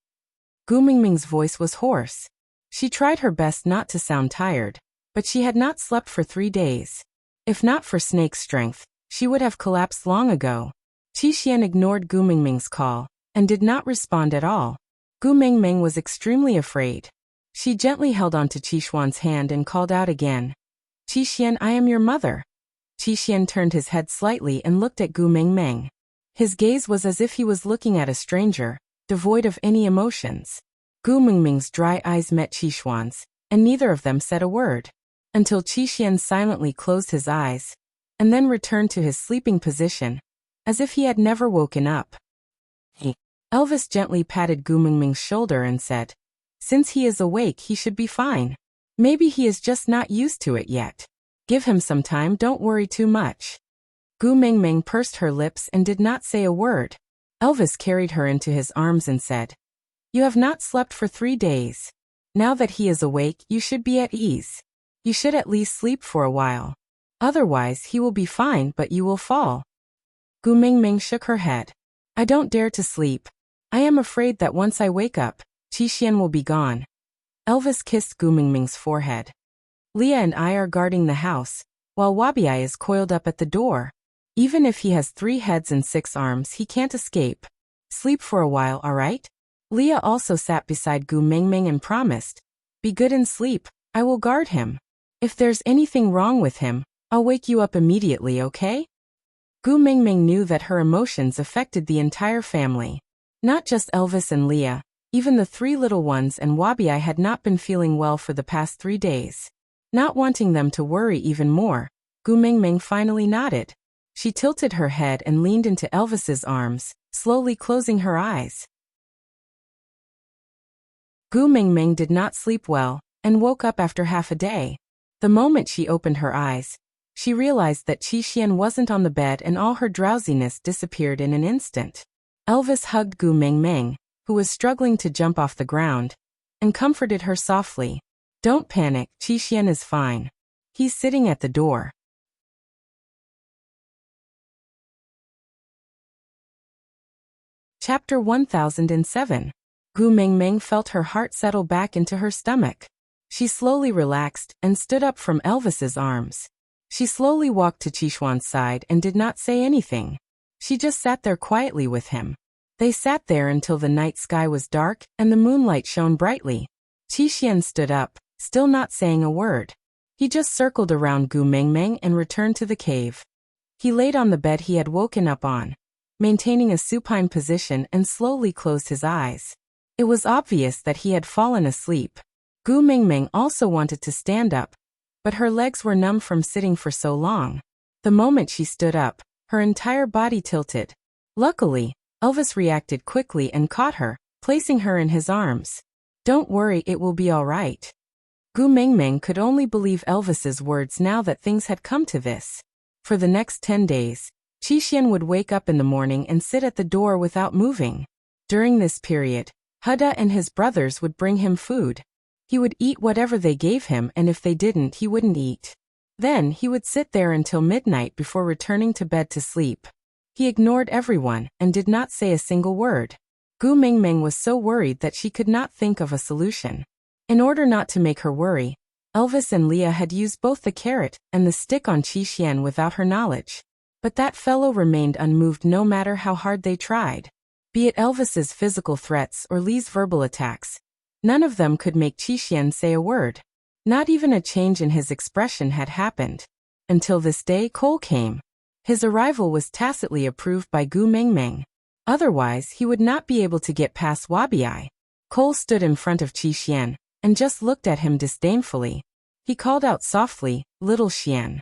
Gu Mingming's voice was hoarse. She tried her best not to sound tired, but she had not slept for 3 days. If not for Snake's strength, she would have collapsed long ago. Qixuan ignored Gu Mingming's call, and did not respond at all. Gu Mingming was extremely afraid. She gently held onto Qixuan's hand and called out again. "Qixuan, I am your mother." Qixuan turned his head slightly and looked at Gu Mingming. His gaze was as if he was looking at a stranger, devoid of any emotions. Gu Mingming's dry eyes met Qixuan's, and neither of them said a word, until Qixuan silently closed his eyes, and then returned to his sleeping position, as if he had never woken up. Elvis gently patted Gu Mingming's shoulder and said, "Since he is awake, he should be fine. Maybe he is just not used to it yet. Give him some time, don't worry too much." Gu Mingming pursed her lips and did not say a word. Elvis carried her into his arms and said, "You have not slept for 3 days. Now that he is awake, you should be at ease. You should at least sleep for a while. Otherwise, he will be fine but you will fall." Gu Mingming shook her head. I don't dare to sleep. I am afraid that once I wake up, Qi will be gone. Elvis kissed Gu Mingming's forehead. Leah and I are guarding the house, while Wabi is coiled up at the door. Even if he has 3 heads and 6 arms, he can't escape. Sleep for a while, alright? Leah also sat beside Gu Mingming and promised, be good and sleep, I will guard him. If there's anything wrong with him, I'll wake you up immediately, okay? Gu Mingming knew that her emotions affected the entire family. Not just Elvis and Leah, even the 3 little ones and Wabi had not been feeling well for the past 3 days. Not wanting them to worry even more, Gu Mingming finally nodded. She tilted her head and leaned into Elvis's arms, slowly closing her eyes. Gu Mingming did not sleep well, and woke up after half a day. The moment she opened her eyes, she realized that Qi wasn't on the bed and all her drowsiness disappeared in an instant. Elvis hugged Gu Mingming, who was struggling to jump off the ground, and comforted her softly. Don't panic, Qi is fine. He's sitting at the door. Chapter 1007. Gu Mingming felt her heart settle back into her stomach. She slowly relaxed and stood up from Elvis's arms. She slowly walked to Qishuan's side and did not say anything. She just sat there quietly with him. They sat there until the night sky was dark and the moonlight shone brightly. Qi stood up, still not saying a word. He just circled around Gu Mingming and returned to the cave. He laid on the bed he had woken up on, maintaining a supine position, and slowly closed his eyes. It was obvious that he had fallen asleep. Gu Mingming also wanted to stand up, but her legs were numb from sitting for so long. The moment she stood up, her entire body tilted. Luckily, Elvis reacted quickly and caught her, placing her in his arms. Don't worry, it will be all right. Gu Mingming could only believe Elvis's words now that things had come to this. For the next 10 days, Qi would wake up in the morning and sit at the door without moving. During this period, Huda and his brothers would bring him food. He would eat whatever they gave him, and if they didn't, he wouldn't eat. Then he would sit there until midnight before returning to bed to sleep. He ignored everyone and did not say a single word. Gu Mingming was so worried that she could not think of a solution. In order not to make her worry, Elvis and Leah had used both the carrot and the stick on Qi without her knowledge. But that fellow remained unmoved no matter how hard they tried. Be it Elvis's physical threats or Lee's verbal attacks, none of them could make Qi say a word. Not even a change in his expression had happened. Until this day Cole came. His arrival was tacitly approved by Gu Mingming. Otherwise, he would not be able to get past Wabi. Cole stood in front of Qi and just looked at him disdainfully. He called out softly, "Little Xian."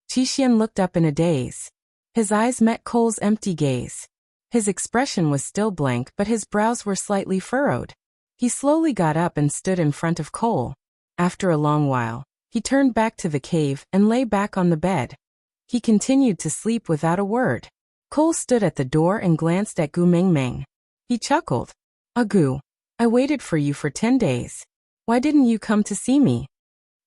Qi looked up in a daze. His eyes met Cole's empty gaze. His expression was still blank, but his brows were slightly furrowed. He slowly got up and stood in front of Cole. After a long while, he turned back to the cave and lay back on the bed. He continued to sleep without a word. Cole stood at the door and glanced at Gu Mingming. He chuckled. "Gu, I waited for you for 10 days. Why didn't you come to see me?"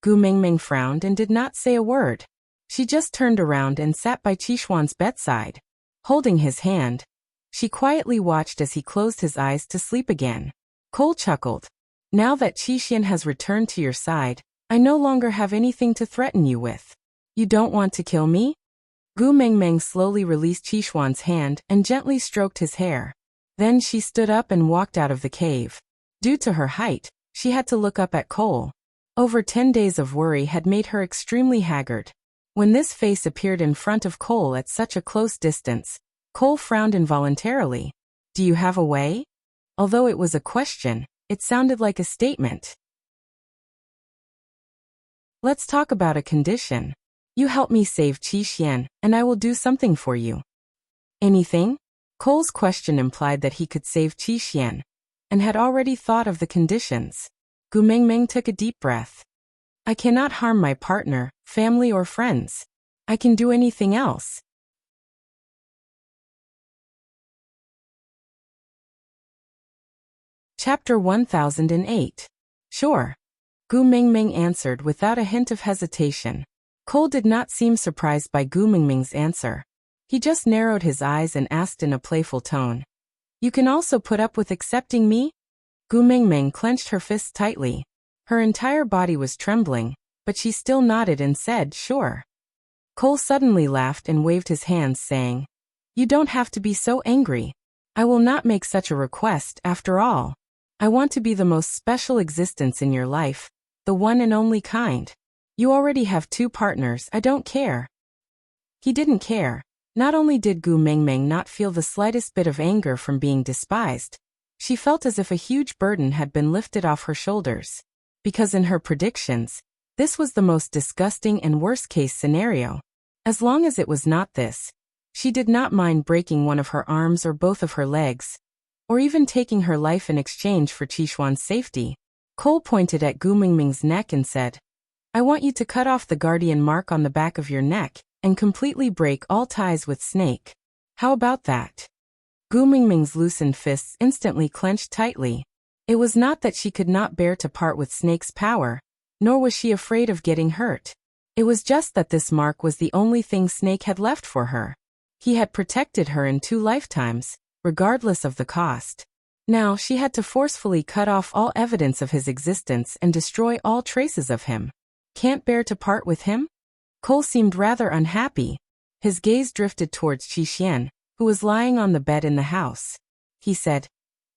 Gu Mingming frowned and did not say a word. She just turned around and sat by Qishuan's bedside. Holding his hand, she quietly watched as he closed his eyes to sleep again. Cole chuckled. "Now that Qi has returned to your side, I no longer have anything to threaten you with. You don't want to kill me?" Gu Mingming slowly released Qishuan's hand and gently stroked his hair. Then she stood up and walked out of the cave. Due to her height, she had to look up at Cole. Over 10 days of worry had made her extremely haggard. When this face appeared in front of Cole at such a close distance, Cole frowned involuntarily. "Do you have a way?" Although it was a question, it sounded like a statement. "Let's talk about a condition. You help me save Qi, and I will do something for you." "Anything?" Cole's question implied that he could save Qi, and had already thought of the conditions. Gu Mingming took a deep breath. "I cannot harm my partner, family or friends. I can do anything else." Chapter 1008. Sure. Gu Mingming answered without a hint of hesitation. Cole did not seem surprised by Gu Mingming's answer. He just narrowed his eyes and asked in a playful tone. You can also put up with accepting me? Gu Mingming clenched her fists tightly. Her entire body was trembling, but she still nodded and said, sure. Cole suddenly laughed and waved his hands, saying, You don't have to be so angry. I will not make such a request, after all. I want to be the most special existence in your life, the one and only kind. You already have 2 partners, I don't care. He didn't care. Not only did Gu Mingming not feel the slightest bit of anger from being despised, she felt as if a huge burden had been lifted off her shoulders. Because in her predictions, this was the most disgusting and worst-case scenario. As long as it was not this, she did not mind breaking one of her arms or both of her legs, or even taking her life in exchange for Qixuan's safety. Cole pointed at Gu Mingming's neck and said, I want you to cut off the guardian mark on the back of your neck and completely break all ties with Snake. How about that? Gu Mingming's loosened fists instantly clenched tightly. It was not that she could not bear to part with Snake's power, nor was she afraid of getting hurt. It was just that this mark was the only thing Snake had left for her. He had protected her in 2 lifetimes, regardless of the cost. Now she had to forcefully cut off all evidence of his existence and destroy all traces of him. Can't bear to part with him? Cole seemed rather unhappy. His gaze drifted towards Qixuan, who was lying on the bed in the house. He said,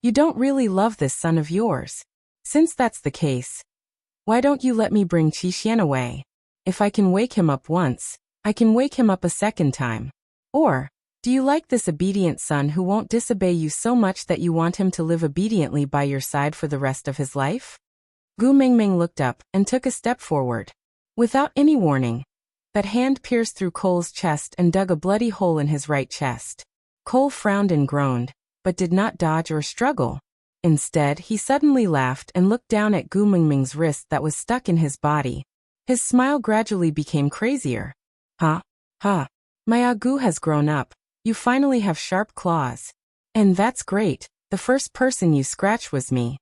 You don't really love this son of yours. Since that's the case, why don't you let me bring Qixuan away? If I can wake him up once, I can wake him up a second time. Or, do you like this obedient son who won't disobey you so much that you want him to live obediently by your side for the rest of his life? Gu Mingming looked up and took a step forward. Without any warning, that hand pierced through Cole's chest and dug a bloody hole in his right chest. Cole frowned and groaned, but did not dodge or struggle. Instead, he suddenly laughed and looked down at Gu Mingming's wrist that was stuck in his body. His smile gradually became crazier. Huh? My Agu has grown up. You finally have sharp claws. And that's great. The first person you scratched was me.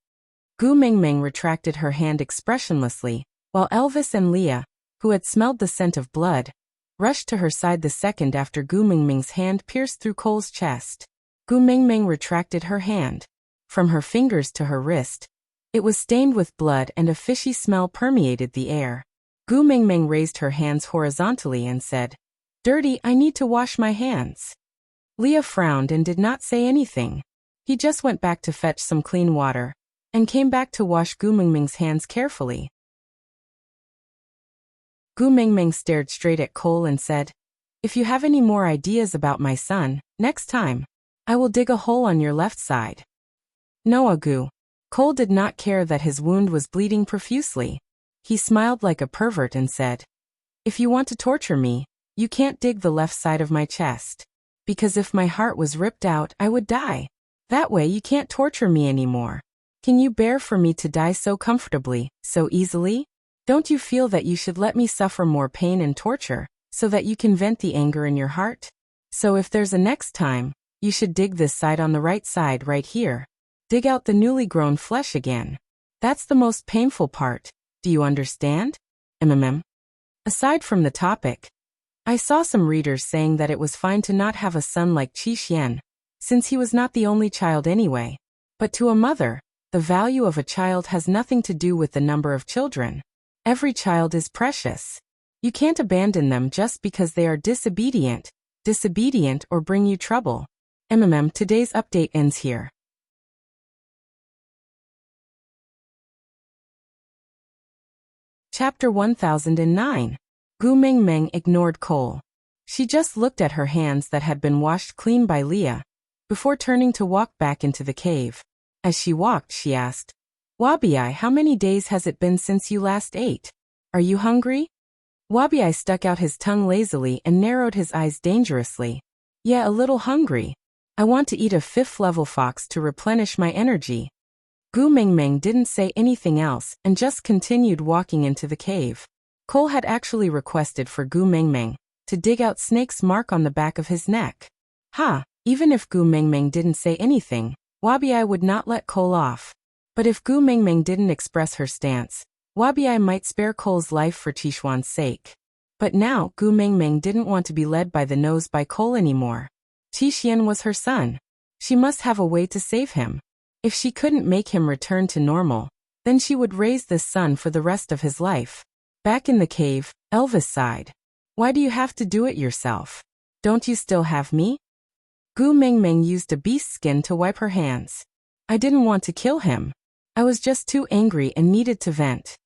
Gu Mingming retracted her hand expressionlessly, while Elvis and Leah, who had smelled the scent of blood, rushed to her side the second after Gu Mingming's hand pierced through Cole's chest. Gu Mingming retracted her hand. From her fingers to her wrist, it was stained with blood and a fishy smell permeated the air. Gu Mingming raised her hands horizontally and said, Dirty, I need to wash my hands. Leah frowned and did not say anything. He just went back to fetch some clean water, and came back to wash Gu Mingming's hands carefully. Gu Mingming stared straight at Cole and said, If you have any more ideas about my son, next time, I will dig a hole on your left side. No, Agu. Cole did not care that his wound was bleeding profusely. He smiled like a pervert and said, If you want to torture me, you can't dig the left side of my chest. Because if my heart was ripped out, I would die. That way you can't torture me anymore. Can you bear for me to die so comfortably, so easily? Don't you feel that you should let me suffer more pain and torture, so that you can vent the anger in your heart? So if there's a next time, you should dig this side on the right side right here. Dig out the newly grown flesh again. That's the most painful part. Do you understand? Aside from the topic, I saw some readers saying that it was fine to not have a son like Qixuan, since he was not the only child anyway. But to a mother, the value of a child has nothing to do with the number of children. Every child is precious. You can't abandon them just because they are disobedient or bring you trouble. Today's update ends here. Chapter 1009. Gu Mingming ignored Cole. She just looked at her hands that had been washed clean by Leah, before turning to walk back into the cave. As she walked, she asked, Wabi-ai, how many days has it been since you last ate? Are you hungry? Wabi-ai stuck out his tongue lazily and narrowed his eyes dangerously. Yeah, a little hungry. I want to eat a 5th level fox to replenish my energy. Gu Mingming didn't say anything else and just continued walking into the cave. Cole had actually requested for Gu Mingming to dig out Snake's mark on the back of his neck. Even if Gu Mingming didn't say anything, Wabi-ai would not let Cole off. But if Gu Mingming didn't express her stance, Wabi-ai might spare Cole's life for Qixuan's sake. But now, Gu Mingming didn't want to be led by the nose by Cole anymore. Qi was her son. She must have a way to save him. If she couldn't make him return to normal, then she would raise this son for the rest of his life. Back in the cave, Elvis sighed. Why do you have to do it yourself? Don't you still have me? Gu Mingming used a beast skin to wipe her hands. I didn't want to kill him. I was just too angry and needed to vent.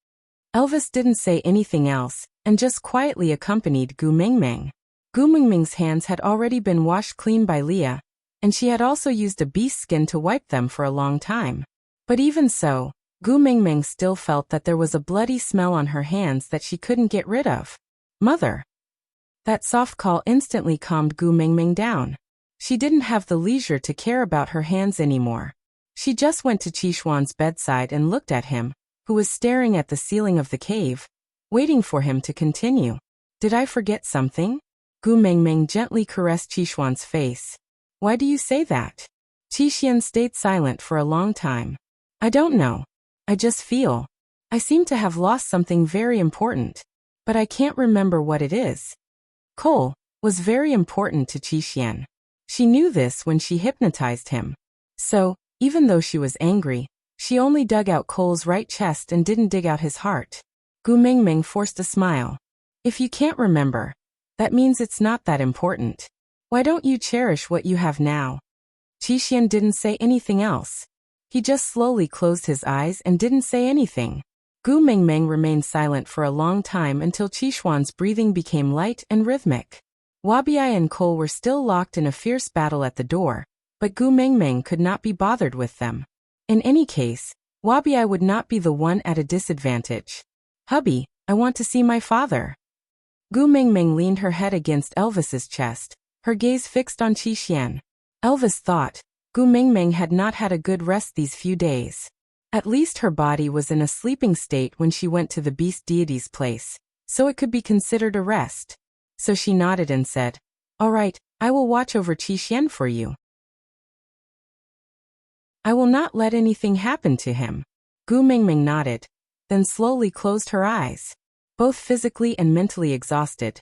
Elvis didn't say anything else, and just quietly accompanied Gu Mingming. Gu Mingming's hands had already been washed clean by Leah, and she had also used a beast skin to wipe them for a long time. But even so, Gu Mingming still felt that there was a bloody smell on her hands that she couldn't get rid of. Mother! That soft call instantly calmed Gu Mingming down. She didn't have the leisure to care about her hands anymore. She just went to Qishuan's bedside and looked at him, who was staring at the ceiling of the cave, waiting for him to continue. Did I forget something? Gu Mingming gently caressed Qishuan's face. Why do you say that? Qishuan stayed silent for a long time. I don't know. I just feel. I seem to have lost something very important, but I can't remember what it is. Cole was very important to Qishuan. She knew this when she hypnotized him. So, even though she was angry, she only dug out Cole's right chest and didn't dig out his heart. Gu Mingming forced a smile. If you can't remember, that means it's not that important. Why don't you cherish what you have now? Qishuan didn't say anything else. He just slowly closed his eyes and didn't say anything. Gu Mingming remained silent for a long time until Qishuan's breathing became light and rhythmic. Wabiai and Cole were still locked in a fierce battle at the door, but Gu Mingming could not be bothered with them. In any case, Wabiai would not be the one at a disadvantage. Hubby, I want to see my father. Gu Mingming leaned her head against Elvis's chest, her gaze fixed on Qishuan. Elvis thought, Gu Mingming had not had a good rest these few days. At least her body was in a sleeping state when she went to the beast deity's place, so it could be considered a rest. So she nodded and said, All right, I will watch over Qishuan for you. I will not let anything happen to him. Gu Mingming nodded, then slowly closed her eyes. Both physically and mentally exhausted.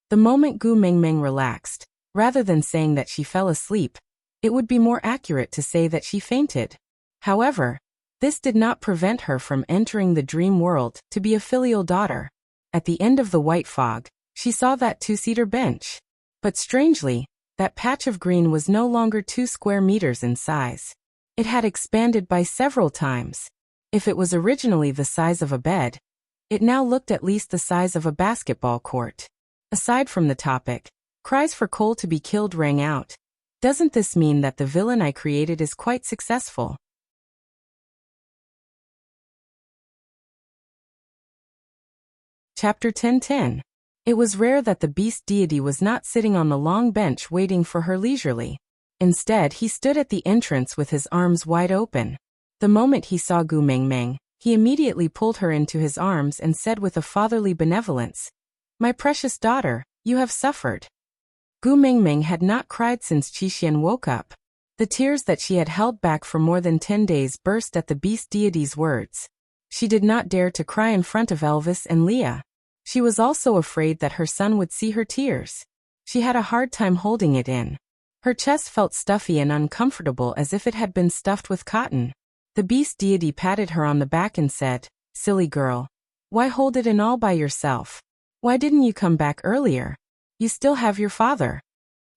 The moment Gu Mingming relaxed, rather than saying that she fell asleep, it would be more accurate to say that she fainted. However, this did not prevent her from entering the dream world to be a filial daughter. At the end of the white fog, she saw that two-seater bench. But strangely, that patch of green was no longer 2 square meters in size. It had expanded by several times. If it was originally the size of a bed, it now looked at least the size of a basketball court. Aside from the topic, cries for Cole to be killed rang out. Doesn't this mean that the villain I created is quite successful? Chapter 10:10. It was rare that the beast deity was not sitting on the long bench waiting for her leisurely. Instead, he stood at the entrance with his arms wide open. The moment he saw Gu Mingming, he immediately pulled her into his arms and said with a fatherly benevolence, My precious daughter, you have suffered. Gu Mingming had not cried since Qishuan woke up. The tears that she had held back for more than 10 days burst at the beast deity's words. She did not dare to cry in front of Elvis and Leah. She was also afraid that her son would see her tears. She had a hard time holding it in. Her chest felt stuffy and uncomfortable as if it had been stuffed with cotton. The beast deity patted her on the back and said, Silly girl. Why hold it in all by yourself? Why didn't you come back earlier? You still have your father.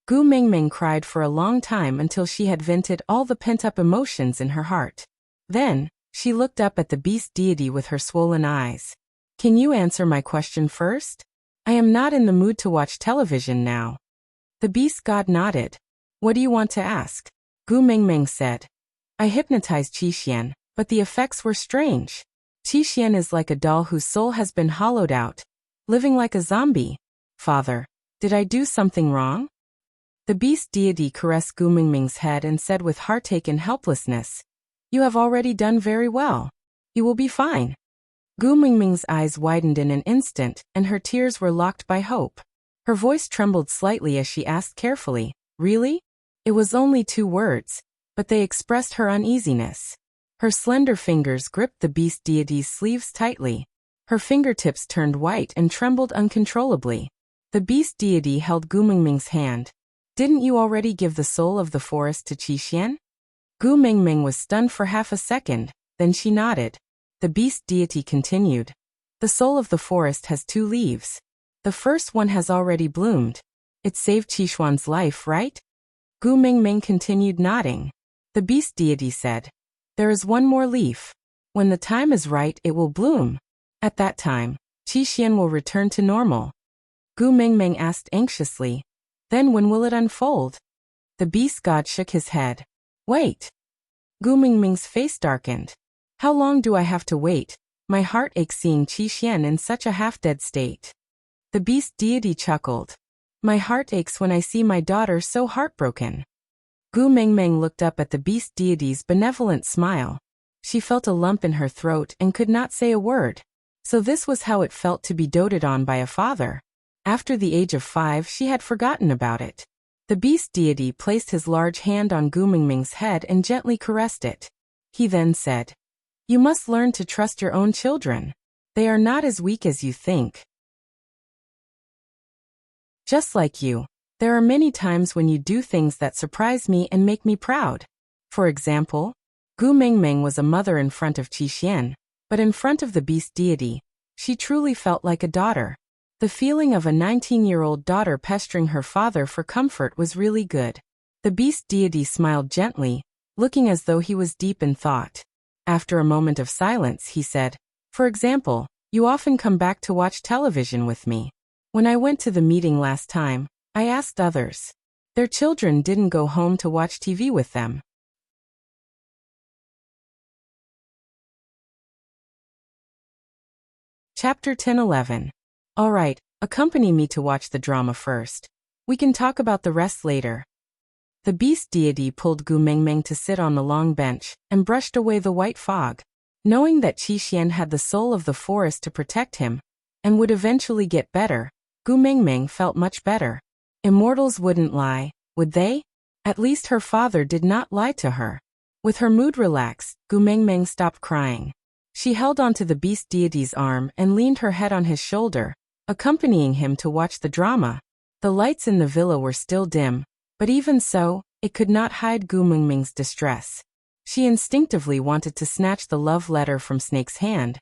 Gu Mingming cried for a long time until she had vented all the pent-up emotions in her heart. Then, she looked up at the beast deity with her swollen eyes. Can you answer my question first? I am not in the mood to watch television now. The beast god nodded. What do you want to ask? Gu Mingming said. I hypnotized Qishuan, but the effects were strange. Qishuan is like a doll whose soul has been hollowed out, living like a zombie. Father, did I do something wrong? The beast deity caressed Gu Mingming's head and said with heartache and helplessness, You have already done very well. You will be fine. Gu Mingming's eyes widened in an instant, and her tears were locked by hope. Her voice trembled slightly as she asked carefully, Really? It was only 2 words, but they expressed her uneasiness. Her slender fingers gripped the beast deity's sleeves tightly. Her fingertips turned white and trembled uncontrollably. The beast deity held Gu Mingming's hand. Didn't you already give the soul of the forest to Qi? Gu Mingming was stunned for half a second, then she nodded. The beast deity continued. The soul of the forest has 2 leaves. The first one has already bloomed. It saved Qishuan's life, right? Gu Mingming continued nodding. The beast deity said, there is 1 more leaf. When the time is right, it will bloom. At that time, Qi will return to normal. Gu Mingming asked anxiously, then when will it unfold? The beast god shook his head. Wait. Gu Mingming's face darkened. How long do I have to wait? My heart aches seeing Qi in such a half-dead state. The beast deity chuckled. My heart aches when I see my daughter so heartbroken. Gu Mingming looked up at the beast deity's benevolent smile. She felt a lump in her throat and could not say a word. So this was how it felt to be doted on by a father. After the age of 5, she had forgotten about it. The beast deity placed his large hand on Gu Mingming's head and gently caressed it. He then said, you must learn to trust your own children. They are not as weak as you think. Just like you, there are many times when you do things that surprise me and make me proud. For example, Gu Mingming was a mother in front of Qi, but in front of the beast deity, she truly felt like a daughter. The feeling of a 19-year-old daughter pestering her father for comfort was really good. The beast deity smiled gently, looking as though he was deep in thought. After a moment of silence, he said, for example, you often come back to watch television with me. When I went to the meeting last time, I asked others. Their children didn't go home to watch TV with them. Chapter 10-11. All right, accompany me to watch the drama first. We can talk about the rest later. The beast deity pulled Gu Mingming to sit on the long bench and brushed away the white fog. Knowing that Qi had the soul of the forest to protect him and would eventually get better, Gu Mingming felt much better. Immortals wouldn't lie, would they? At least her father did not lie to her. With her mood relaxed, Gu Mingming stopped crying. She held onto the beast deity's arm and leaned her head on his shoulder, accompanying him to watch the drama. The lights in the villa were still dim, but even so, it could not hide Gu Mingming's distress. She instinctively wanted to snatch the love letter from Snake's hand.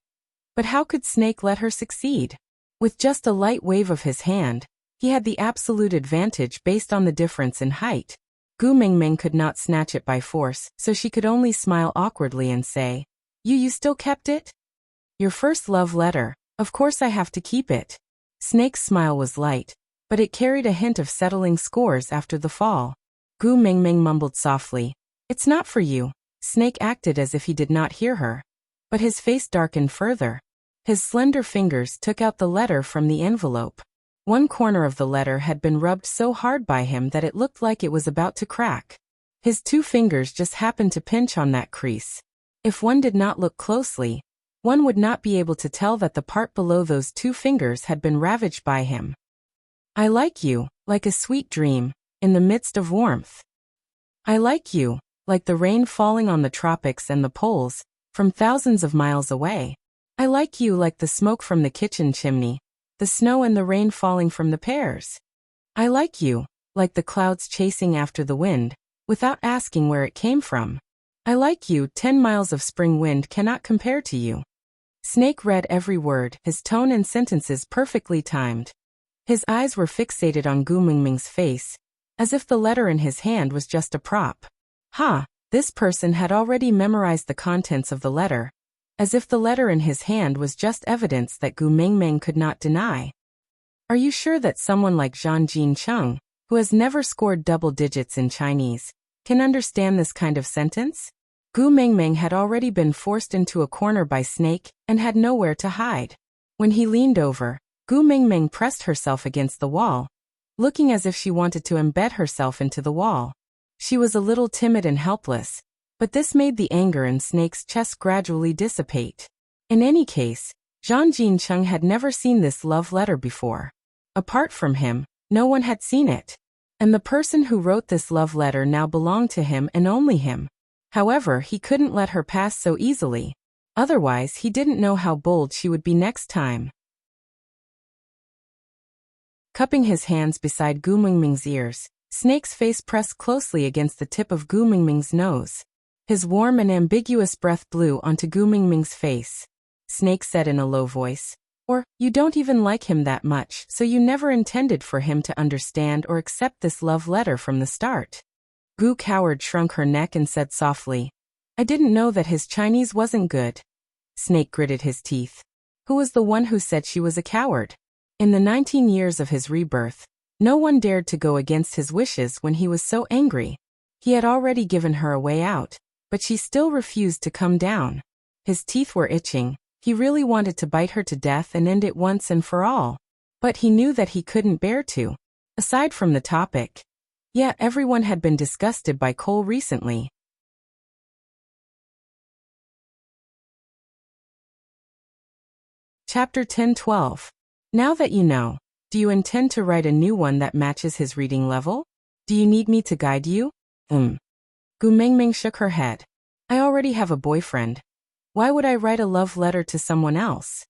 But how could Snake let her succeed? With just a light wave of his hand, he had the absolute advantage based on the difference in height. Gu Mingming could not snatch it by force, so she could only smile awkwardly and say, You still kept it? Your first love letter, of course I have to keep it. Snake's smile was light, but it carried a hint of settling scores after the fall. Gu Mingming mumbled softly, It's not for you. Snake acted as if he did not hear her. But his face darkened further. His slender fingers took out the letter from the envelope. One corner of the letter had been rubbed so hard by him that it looked like it was about to crack. His 2 fingers just happened to pinch on that crease. If one did not look closely, one would not be able to tell that the part below those 2 fingers had been ravaged by him. I like you, like a sweet dream, in the midst of warmth. I like you, like the rain falling on the tropics and the poles, from thousands of miles away. I like you like the smoke from the kitchen chimney, the snow and the rain falling from the pears. I like you, like the clouds chasing after the wind, without asking where it came from. I like you, 10 miles of spring wind cannot compare to you. Snake read every word, his tone and sentences perfectly timed. His eyes were fixated on Gu Mingming's face, as if the letter in his hand was just a prop. This person had already memorized the contents of the letter, as if the letter in his hand was just evidence that Gu Mingming could not deny. Are you sure that someone like Zhang Jincheng, who has never scored double digits in Chinese, can understand this kind of sentence? Gu Mingming had already been forced into a corner by Snake and had nowhere to hide. When he leaned over, Gu Mingming pressed herself against the wall, looking as if she wanted to embed herself into the wall. She was a little timid and helpless, but this made the anger in Snake's chest gradually dissipate. In any case, Zhang Jincheng had never seen this love letter before. Apart from him, no one had seen it. And the person who wrote this love letter now belonged to him and only him. However, he couldn't let her pass so easily. Otherwise, he didn't know how bold she would be next time. Cupping his hands beside Gu Mingming's ears, Snake's face pressed closely against the tip of Gu Mingming's nose. His warm and ambiguous breath blew onto Gu Mingming's face. Snake said in a low voice, "Or, you don't even like him that much, so you never intended for him to understand or accept this love letter from the start." Gu Coward shrunk her neck and said softly, "I didn't know that his Chinese wasn't good." Snake gritted his teeth. Who was the one who said she was a coward? In the 19 years of his rebirth, no one dared to go against his wishes when he was so angry. He had already given her a way out, but she still refused to come down. His teeth were itching. He really wanted to bite her to death and end it once and for all. But he knew that he couldn't bear to. Aside from the topic. Yeah, everyone had been disgusted by Cole recently. Chapter 10-12. Now that you know, do you intend to write a new one that matches his reading level? Do you need me to guide you? Gu Mingming shook her head. I already have a boyfriend. Why would I write a love letter to someone else?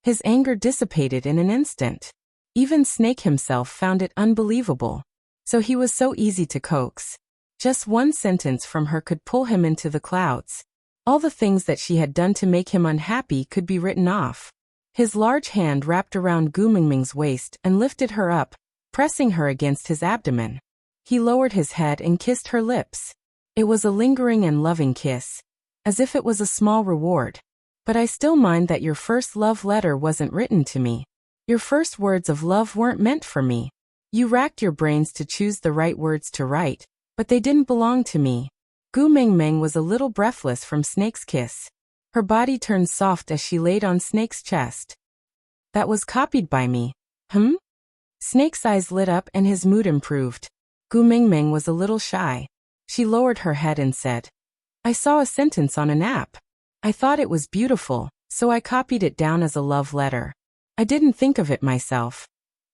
His anger dissipated in an instant. Even Snake himself found it unbelievable. So he was so easy to coax. Just one sentence from her could pull him into the clouds. All the things that she had done to make him unhappy could be written off. His large hand wrapped around Gu Mingming's waist and lifted her up, pressing her against his abdomen. He lowered his head and kissed her lips. It was a lingering and loving kiss, as if it was a small reward. But I still mind that your first love letter wasn't written to me. Your first words of love weren't meant for me. You racked your brains to choose the right words to write, but they didn't belong to me. Gu Mingming was a little breathless from Snake's kiss. Her body turned soft as she laid on Snake's chest. That was copied by me. Snake's eyes lit up and his mood improved. Gu Mingming was a little shy. She lowered her head and said, I saw a sentence on an app. I thought it was beautiful, so I copied it down as a love letter. I didn't think of it myself.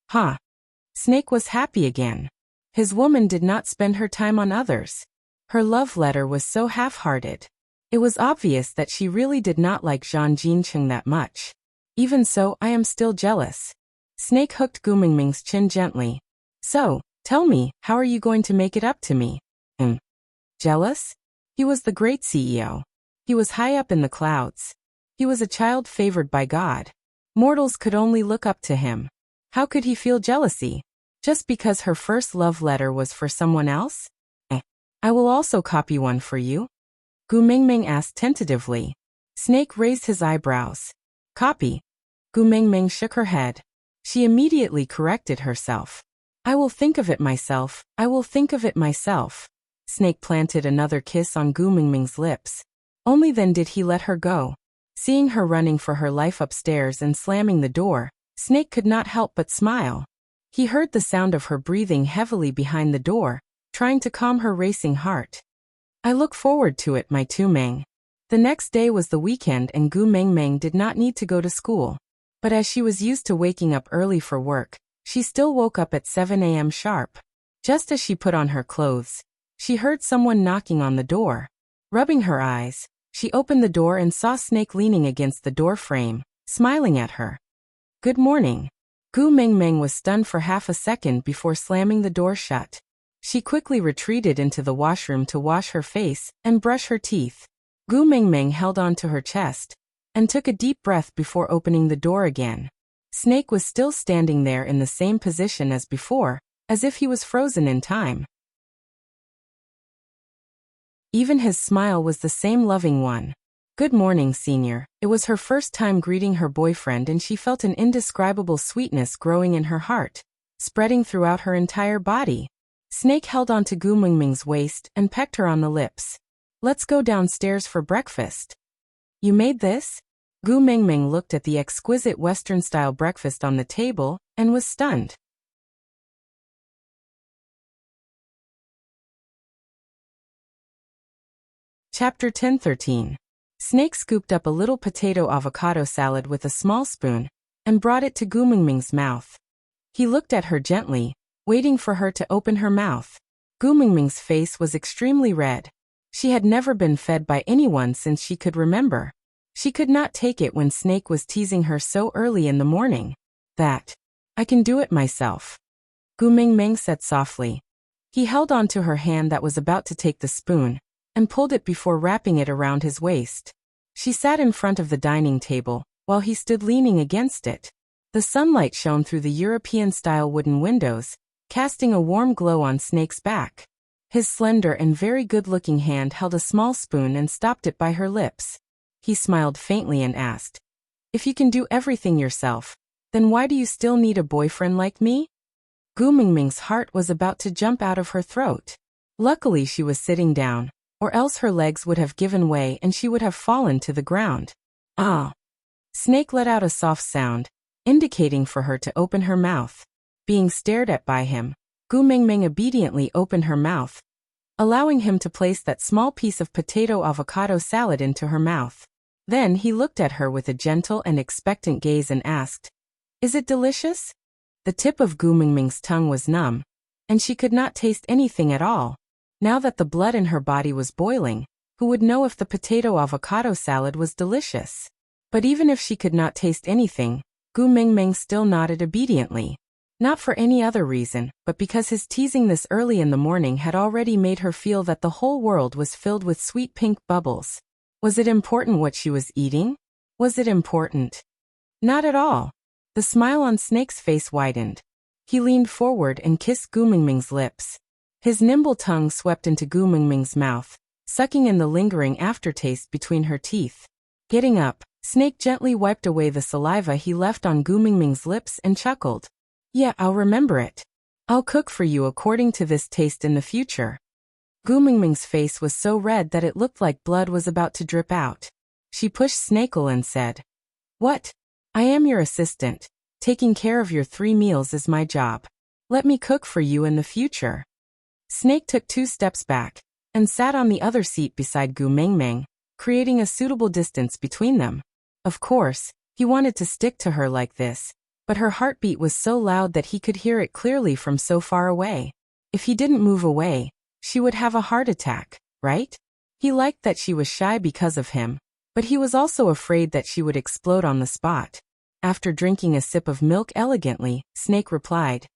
Huh. Snake was happy again. His woman did not spend her time on others. Her love letter was so half-hearted. It was obvious that she really did not like Zhang Jincheng that much. Even so, I am still jealous. Snake hooked Gu Mingming's chin gently. So, tell me, how are you going to make it up to me? Jealous? He was the great CEO. He was high up in the clouds. He was a child favored by God. Mortals could only look up to him. How could he feel jealousy? Just because her first love letter was for someone else? I will also copy one for you. Gu Mingming asked tentatively. Snake raised his eyebrows. Copy. Gu Mingming shook her head. She immediately corrected herself. I will think of it myself. I will think of it myself. Snake planted another kiss on Gu Mingming's lips. Only then did he let her go. Seeing her running for her life upstairs and slamming the door, Snake could not help but smile. He heard the sound of her breathing heavily behind the door, trying to calm her racing heart. I look forward to it, my Tu Meng. The next day was the weekend and Gu Mingming did not need to go to school. But as she was used to waking up early for work, she still woke up at 7 a.m. sharp. Just as she put on her clothes, she heard someone knocking on the door. Rubbing her eyes, she opened the door and saw Snake leaning against the door frame, smiling at her. Good morning. Gu Mingming was stunned for half a second before slamming the door shut. She quickly retreated into the washroom to wash her face and brush her teeth. Gu Mingming held on to her chest and took a deep breath before opening the door again. Snake was still standing there in the same position as before, as if he was frozen in time. Even his smile was the same loving one. Good morning, Senior. It was her first time greeting her boyfriend and she felt an indescribable sweetness growing in her heart, spreading throughout her entire body. Snake held onto Gu Mingming's waist and pecked her on the lips. Let's go downstairs for breakfast. You made this? Gu Mingming looked at the exquisite Western-style breakfast on the table and was stunned. Chapter 10-13. Snake scooped up a little potato avocado salad with a small spoon and brought it to Gu Mingming's mouth. He looked at her gently, waiting for her to open her mouth. Gu Mingming's face was extremely red. She had never been fed by anyone since she could remember. She could not take it when Snake was teasing her so early in the morning. That. I can do it myself. Gu Mingming said softly. He held on to her hand that was about to take the spoon, and pulled it before wrapping it around his waist. She sat in front of the dining table, while he stood leaning against it. The sunlight shone through the European-style wooden windows, casting a warm glow on Snake's back. His slender and very good-looking hand held a small spoon and stopped it by her lips. He smiled faintly and asked, "If you can do everything yourself, then why do you still need a boyfriend like me?" Gu Mingming's heart was about to jump out of her throat. Luckily she was sitting down, or else her legs would have given way and she would have fallen to the ground. Ah! Snake let out a soft sound, indicating for her to open her mouth. Being stared at by him, Gu Mingming obediently opened her mouth, allowing him to place that small piece of potato-avocado salad into her mouth. Then he looked at her with a gentle and expectant gaze and asked, "Is it delicious?" The tip of Gu Mingming's tongue was numb, and she could not taste anything at all. Now that the blood in her body was boiling, who would know if the potato-avocado salad was delicious? But even if she could not taste anything, Gu Mingming still nodded obediently. Not for any other reason, but because his teasing this early in the morning had already made her feel that the whole world was filled with sweet pink bubbles. Was it important what she was eating? Was it important? Not at all. The smile on Snake's face widened. He leaned forward and kissed Gu Mingming's lips. His nimble tongue swept into Gu Mingming's mouth, sucking in the lingering aftertaste between her teeth. Getting up, Snake gently wiped away the saliva he left on Gu Mingming's lips and chuckled. "Yeah, I'll remember it. I'll cook for you according to this taste in the future." Gu Mingming's face was so red that it looked like blood was about to drip out. She pushed Snakel and said, "What? I am your assistant. Taking care of your 3 meals is my job. Let me cook for you in the future." Snake took 2 steps back, and sat on the other seat beside Gu Mingming, creating a suitable distance between them. Of course, he wanted to stick to her like this, but her heartbeat was so loud that he could hear it clearly from so far away. If he didn't move away, she would have a heart attack, right? He liked that she was shy because of him, but he was also afraid that she would explode on the spot. After drinking a sip of milk elegantly, Snake replied,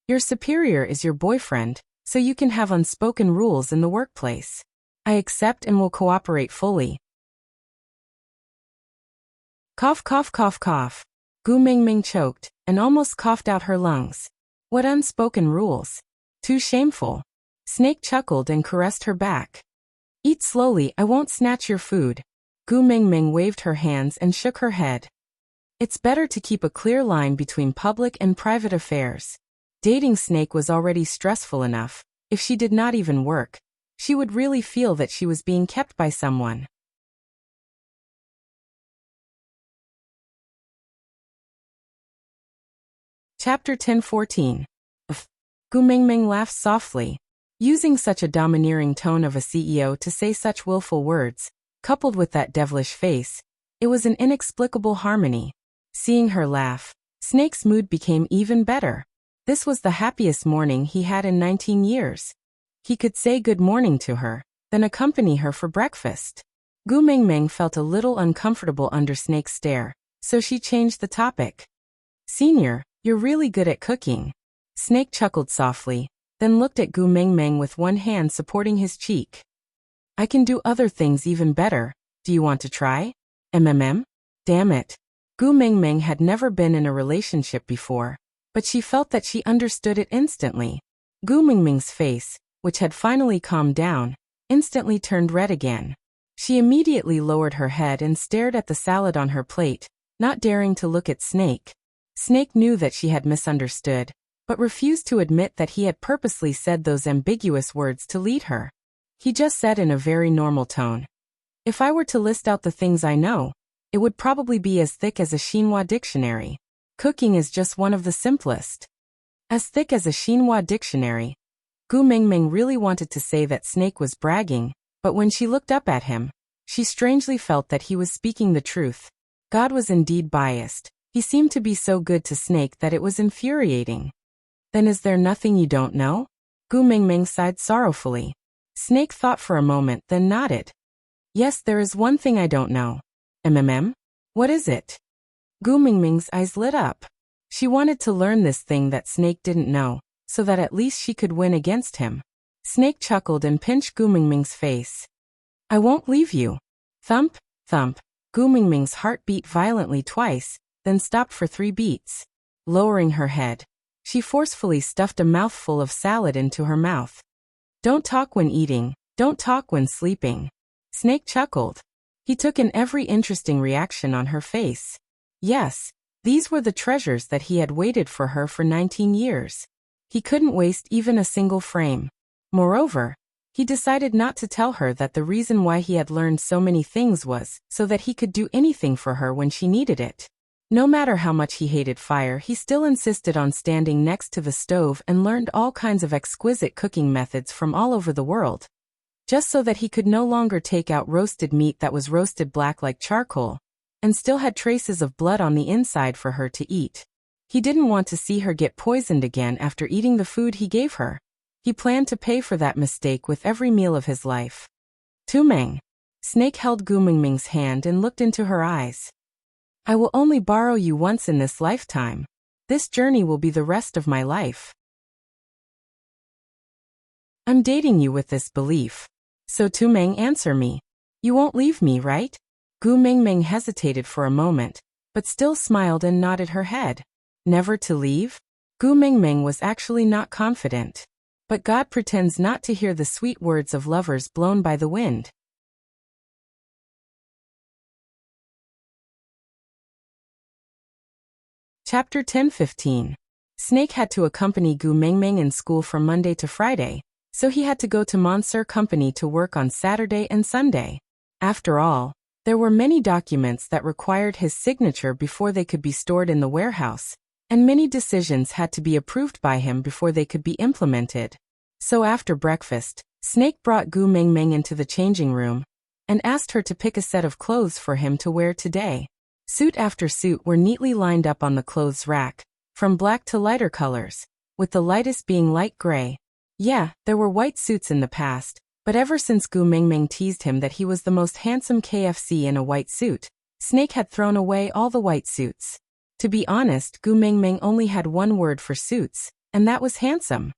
"Your superior is your boyfriend, so you can have unspoken rules in the workplace. I accept and will cooperate fully." Cough, cough, cough, cough. Gu Mingming choked, and almost coughed out her lungs. What unspoken rules? Too shameful. Snake chuckled and caressed her back. "Eat slowly, I won't snatch your food." Gu Mingming waved her hands and shook her head. It's better to keep a clear line between public and private affairs. Dating Snake was already stressful enough. If she did not even work, she would really feel that she was being kept by someone. Chapter 10:14. Gu Mingming laughed softly. Using such a domineering tone of a CEO to say such willful words, coupled with that devilish face, it was an inexplicable harmony. Seeing her laugh, Snake's mood became even better. This was the happiest morning he had in 19 years. He could say good morning to her, then accompany her for breakfast. Gu Mingming felt a little uncomfortable under Snake's stare, so she changed the topic. "Senior, you're really good at cooking." Snake chuckled softly, then looked at Gu Mingming with one hand supporting his cheek. "I can do other things even better. Do you want to try?" Damn it. Gu Mingming had never been in a relationship before, but she felt that she understood it instantly. Gu Mingming's face, which had finally calmed down, instantly turned red again. She immediately lowered her head and stared at the salad on her plate, not daring to look at Snake. Snake knew that she had misunderstood, but refused to admit that he had purposely said those ambiguous words to lead her. He just said in a very normal tone, "If I were to list out the things I know, it would probably be as thick as a Chinois dictionary. Cooking is just one of the simplest." As thick as a Chinois dictionary. Gu Mingming really wanted to say that Snake was bragging, but when she looked up at him, she strangely felt that he was speaking the truth. God was indeed biased. He seemed to be so good to Snake that it was infuriating. "Then is there nothing you don't know?" Gu Mingming sighed sorrowfully. Snake thought for a moment, then nodded. "Yes, there is one thing I don't know. MMM? What is it? Gu Mingming's eyes lit up. She wanted to learn this thing that Snake didn't know, so that at least she could win against him. Snake chuckled and pinched Gu Mingming's face. I won't leave you. Thump, thump. Gu Mingming's heart beat violently twice, then stopped for 3 beats. Lowering her head, she forcefully stuffed a mouthful of salad into her mouth. Don't talk when eating, don't talk when sleeping. Snake chuckled. He took in every interesting reaction on her face. Yes, these were the treasures that he had waited for her for 19 years. He couldn't waste even a single frame. Moreover, he decided not to tell her that the reason why he had learned so many things was so that he could do anything for her when she needed it. No matter how much he hated fire, he still insisted on standing next to the stove and learned all kinds of exquisite cooking methods from all over the world, just so that he could no longer take out roasted meat that was roasted black like charcoal, and still had traces of blood on the inside for her to eat. He didn't want to see her get poisoned again after eating the food he gave her. He planned to pay for that mistake with every meal of his life. Tumeng. Snake held Gu Mingming's hand and looked into her eyes. I will only borrow you once in this lifetime. This journey will be the rest of my life. I'm dating you with this belief. So Tumeng, answer me. You won't leave me, right? Gu Mingming hesitated for a moment, but still smiled and nodded her head. Never to leave? Gu Mingming was actually not confident. But God pretends not to hear the sweet words of lovers blown by the wind. Chapter 10-15. Snake had to accompany Gu Mingming in school from Monday to Friday, so he had to go to Monsieur Company to work on Saturday and Sunday. After all, there were many documents that required his signature before they could be stored in the warehouse, and many decisions had to be approved by him before they could be implemented. So after breakfast, Snake brought Gu Mingming into the changing room and asked her to pick a set of clothes for him to wear today. Suit after suit were neatly lined up on the clothes rack, from black to lighter colors, with the lightest being light gray. Yeah, there were white suits in the past, but ever since Gu Mingming teased him that he was the most handsome KFC in a white suit, Snake had thrown away all the white suits. To be honest, Gu Mingming only had one word for suits, and that was handsome.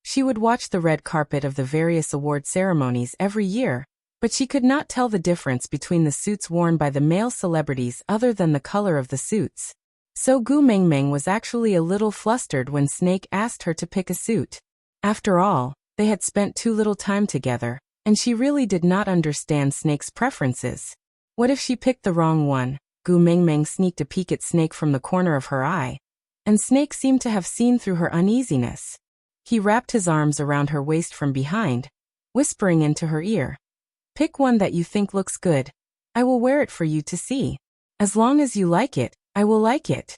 She would watch the red carpet of the various award ceremonies every year, but she could not tell the difference between the suits worn by the male celebrities other than the color of the suits. So Gu Mingming was actually a little flustered when Snake asked her to pick a suit. After all, they had spent too little time together, and she really did not understand Snake's preferences. What if she picked the wrong one? Gu Mingming sneaked a peek at Snake from the corner of her eye, and Snake seemed to have seen through her uneasiness. He wrapped his arms around her waist from behind, whispering into her ear. Pick one that you think looks good. I will wear it for you to see. As long as you like it, I will like it.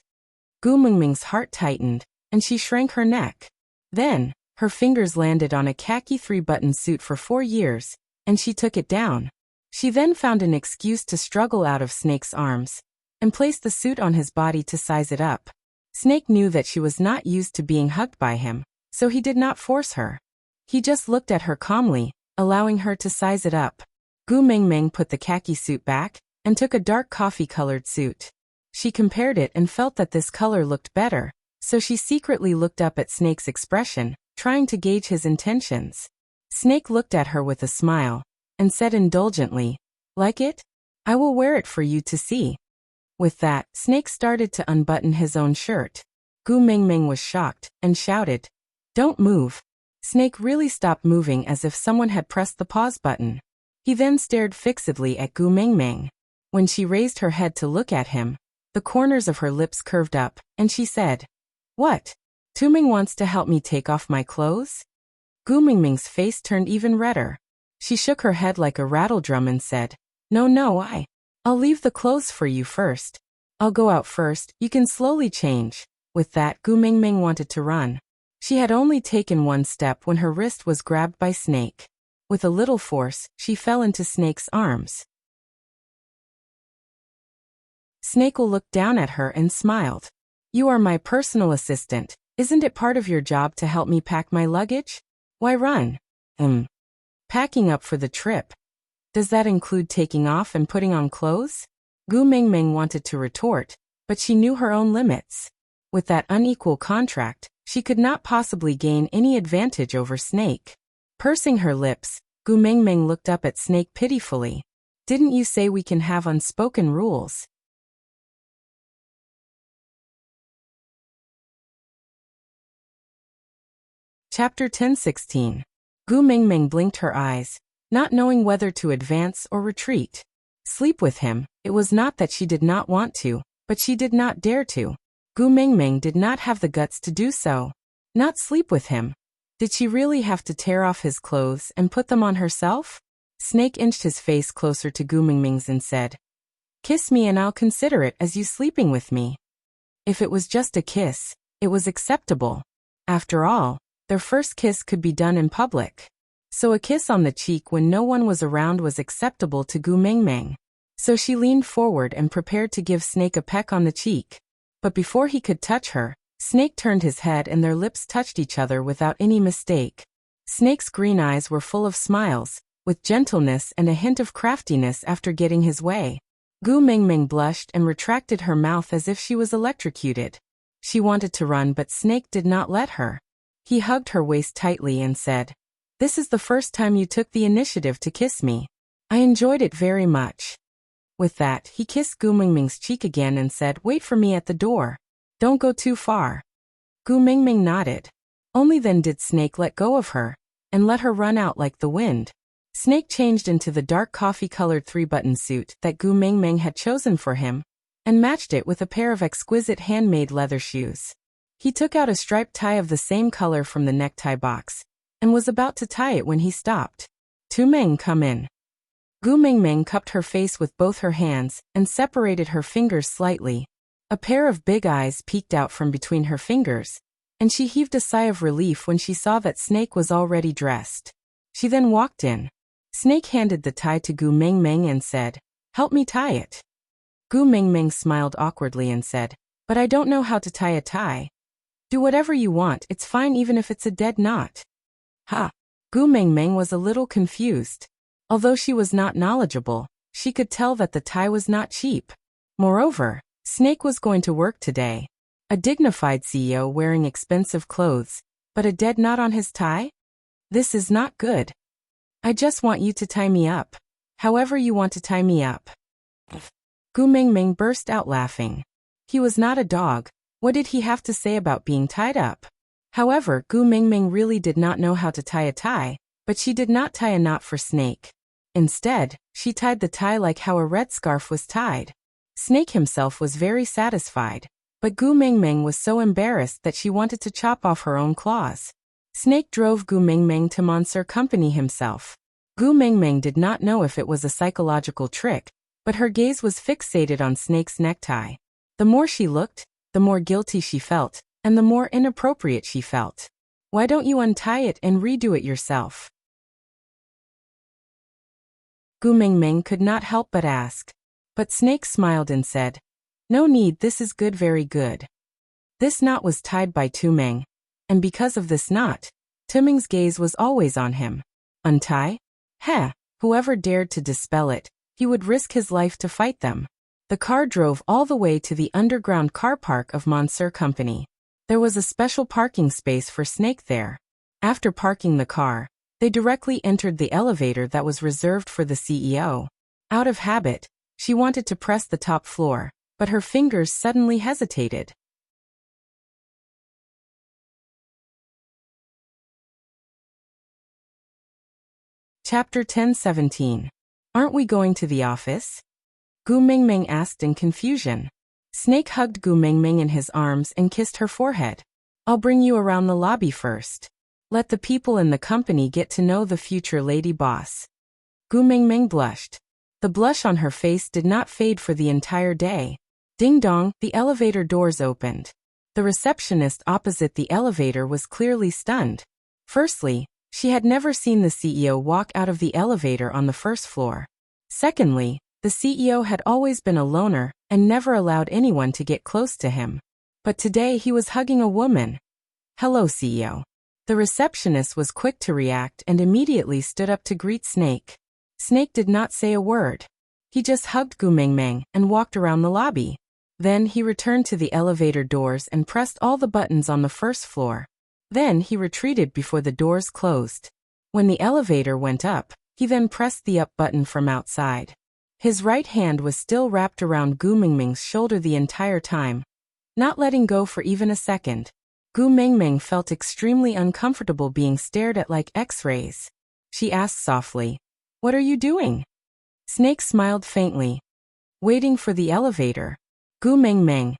Gu Mingming's heart tightened, and she shrank her neck. Then, her fingers landed on a khaki 3-button suit for 4 years, and she took it down. She then found an excuse to struggle out of Snake's arms, and placed the suit on his body to size it up. Snake knew that she was not used to being hugged by him, so he did not force her. He just looked at her calmly, allowing her to size it up. Gu Mingming put the khaki suit back, and took a dark coffee-colored suit. She compared it and felt that this color looked better, so she secretly looked up at Snake's expression, trying to gauge his intentions. Snake looked at her with a smile, and said indulgently, Like it? I will wear it for you to see. With that, Snake started to unbutton his own shirt. Gu Mingming was shocked, and shouted, Don't move. Snake really stopped moving as if someone had pressed the pause button. He then stared fixedly at Gu Mingming. When she raised her head to look at him, the corners of her lips curved up, and she said, What? Tuming wants to help me take off my clothes? Gu Mingming's face turned even redder. She shook her head like a rattledrum and said, No, I'll leave the clothes for you first. I'll go out first, you can slowly change. With that, Gu Mingming wanted to run. She had only taken one step when her wrist was grabbed by Snake. With a little force, she fell into Snake's arms. Snake looked down at her and smiled. You are my personal assistant. Isn't it part of your job to help me pack my luggage? Why run? Packing up for the trip. Does that include taking off and putting on clothes? Gu Mingming wanted to retort, but she knew her own limits. With that unequal contract, she could not possibly gain any advantage over Snake. Pursing her lips, Gu Mingming looked up at Snake pitifully. Didn't you say we can have unspoken rules? Chapter 10:16. Gu Mingming blinked her eyes, not knowing whether to advance or retreat. Sleep with him, it was not that she did not want to, but she did not dare to. Gu Mingming did not have the guts to do so. Not sleep with him. Did she really have to tear off his clothes and put them on herself? Snake inched his face closer to Gu Mingming's and said, "Kiss me and I'll consider it as you sleeping with me." If it was just a kiss, it was acceptable. After all, their first kiss could be done in public. So a kiss on the cheek when no one was around was acceptable to Gu Mingming. So she leaned forward and prepared to give Snake a peck on the cheek. But before he could touch her, Snake turned his head and their lips touched each other without any mistake. Snake's green eyes were full of smiles, with gentleness and a hint of craftiness after getting his way. Gu Mingming blushed and retracted her mouth as if she was electrocuted. She wanted to run but Snake did not let her. He hugged her waist tightly and said, "This is the first time you took the initiative to kiss me. I enjoyed it very much." With that, he kissed Gu Mingming's cheek again and said, "Wait for me at the door. Don't go too far." Gu Mingming nodded. Only then did Snake let go of her, and let her run out like the wind. Snake changed into the dark coffee-colored three-button suit that Gu Mingming had chosen for him, and matched it with a pair of exquisite handmade leather shoes. He took out a striped tie of the same color from the necktie box, and was about to tie it when he stopped. "Tu Ming, come in." Gu Mingming cupped her face with both her hands and separated her fingers slightly. A pair of big eyes peeked out from between her fingers, and she heaved a sigh of relief when she saw that Snake was already dressed. She then walked in. Snake handed the tie to Gu Mingming and said, "Help me tie it." Gu Mingming smiled awkwardly and said, "But I don't know how to tie a tie." "Do whatever you want, it's fine even if it's a dead knot." Ha! Gu Mingming was a little confused. Although she was not knowledgeable, she could tell that the tie was not cheap. Moreover, Snake was going to work today. A dignified CEO wearing expensive clothes, but a dead knot on his tie? This is not good. "I just want you to tie me up. However you want to tie me up." Gu Mingming burst out laughing. He was not a dog. What did he have to say about being tied up? However, Gu Mingming really did not know how to tie a tie, but she did not tie a knot for Snake. Instead, she tied the tie like how a red scarf was tied. Snake himself was very satisfied, but Gu Mingming was so embarrassed that she wanted to chop off her own claws. Snake drove Gu Mingming to Monsieur Company himself. Gu Mingming did not know if it was a psychological trick, but her gaze was fixated on Snake's necktie. The more she looked, the more guilty she felt, and the more inappropriate she felt. "Why don't you untie it and redo it yourself?" Gu Mingming could not help but ask. But Snake smiled and said, "No need, this is good, very good." This knot was tied by Tu Ming, and because of this knot, Tu Ming's gaze was always on him. Untie? Heh, whoever dared to dispel it, he would risk his life to fight them. The car drove all the way to the underground car park of Monsieur Company. There was a special parking space for Snake there. After parking the car, they directly entered the elevator that was reserved for the CEO. Out of habit, she wanted to press the top floor, but her fingers suddenly hesitated. Chapter 10:17. Aren't we going to the office? Gu Mingming asked in confusion. Snake hugged Gu Mingming in his arms and kissed her forehead. "I'll bring you around the lobby first. Let the people in the company get to know the future lady boss." Gu Mingming blushed. The blush on her face did not fade for the entire day. Ding dong, the elevator doors opened. The receptionist opposite the elevator was clearly stunned. Firstly, she had never seen the CEO walk out of the elevator on the first floor. Secondly, the CEO had always been a loner and never allowed anyone to get close to him. But today he was hugging a woman. "Hello, CEO." The receptionist was quick to react and immediately stood up to greet Snake. Snake did not say a word. He just hugged Gu Mingming and walked around the lobby. Then he returned to the elevator doors and pressed all the buttons on the first floor. Then he retreated before the doors closed. When the elevator went up, he then pressed the up button from outside. His right hand was still wrapped around Gu Mingming's shoulder the entire time, not letting go for even a second. Gu Mingming felt extremely uncomfortable being stared at like X-rays. She asked softly, "What are you doing?" Snake smiled faintly. "Waiting for the elevator." Gu Mingming.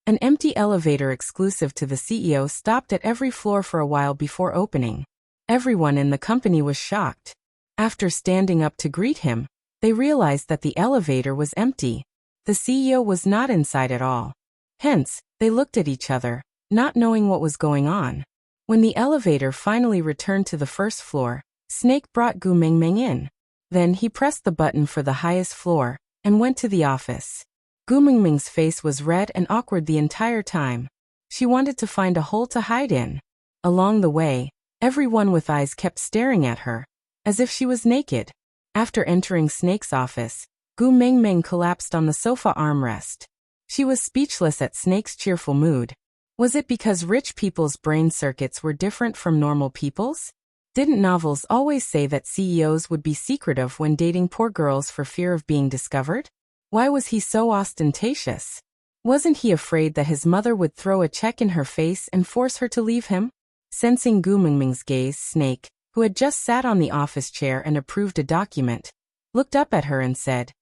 An empty elevator exclusive to the CEO stopped at every floor for a while before opening. Everyone in the company was shocked. After standing up to greet him, they realized that the elevator was empty. The CEO was not inside at all. Hence, they looked at each other, not knowing what was going on. When the elevator finally returned to the first floor, Snake brought Gu Mingming in. Then he pressed the button for the highest floor and went to the office. Gu Mingming's face was red and awkward the entire time. She wanted to find a hole to hide in. Along the way, everyone with eyes kept staring at her, as if she was naked. After entering Snake's office, Gu Mingming collapsed on the sofa armrest. She was speechless at Snake's cheerful mood. Was it because rich people's brain circuits were different from normal people's? Didn't novels always say that CEOs would be secretive when dating poor girls for fear of being discovered? Why was he so ostentatious? Wasn't he afraid that his mother would throw a check in her face and force her to leave him? Sensing Gu Mingming's gaze, Snake, who had just sat on the office chair and approved a document, looked up at her and said,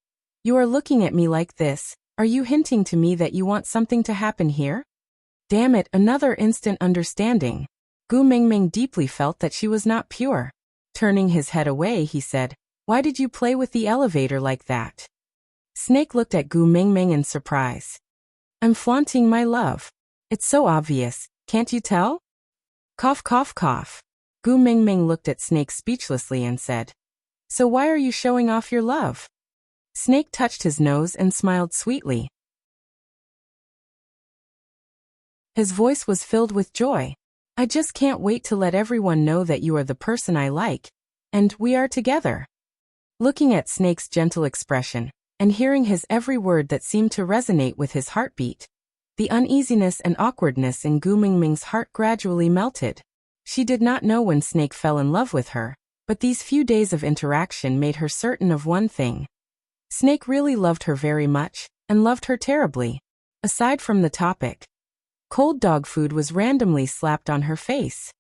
"You are looking at me like this. Are you hinting to me that you want something to happen here?" Damn it, another instant understanding. Gu Mingming deeply felt that she was not pure. Turning his head away, he said, "Why did you play with the elevator like that?" Snake looked at Gu Mingming in surprise. "I'm flaunting my love. It's so obvious, can't you tell?" Cough, cough, cough. Gu Mingming looked at Snake speechlessly and said, "So why are you showing off your love?" Snake touched his nose and smiled sweetly. His voice was filled with joy. "I just can't wait to let everyone know that you are the person I like, and we are together." Looking at Snake's gentle expression, and hearing his every word that seemed to resonate with his heartbeat, the uneasiness and awkwardness in Gu Mingming's heart gradually melted. She did not know when Snake fell in love with her, but these few days of interaction made her certain of one thing. Snake really loved her very much, and loved her terribly. Aside from the topic, cold dog food was randomly slapped on her face.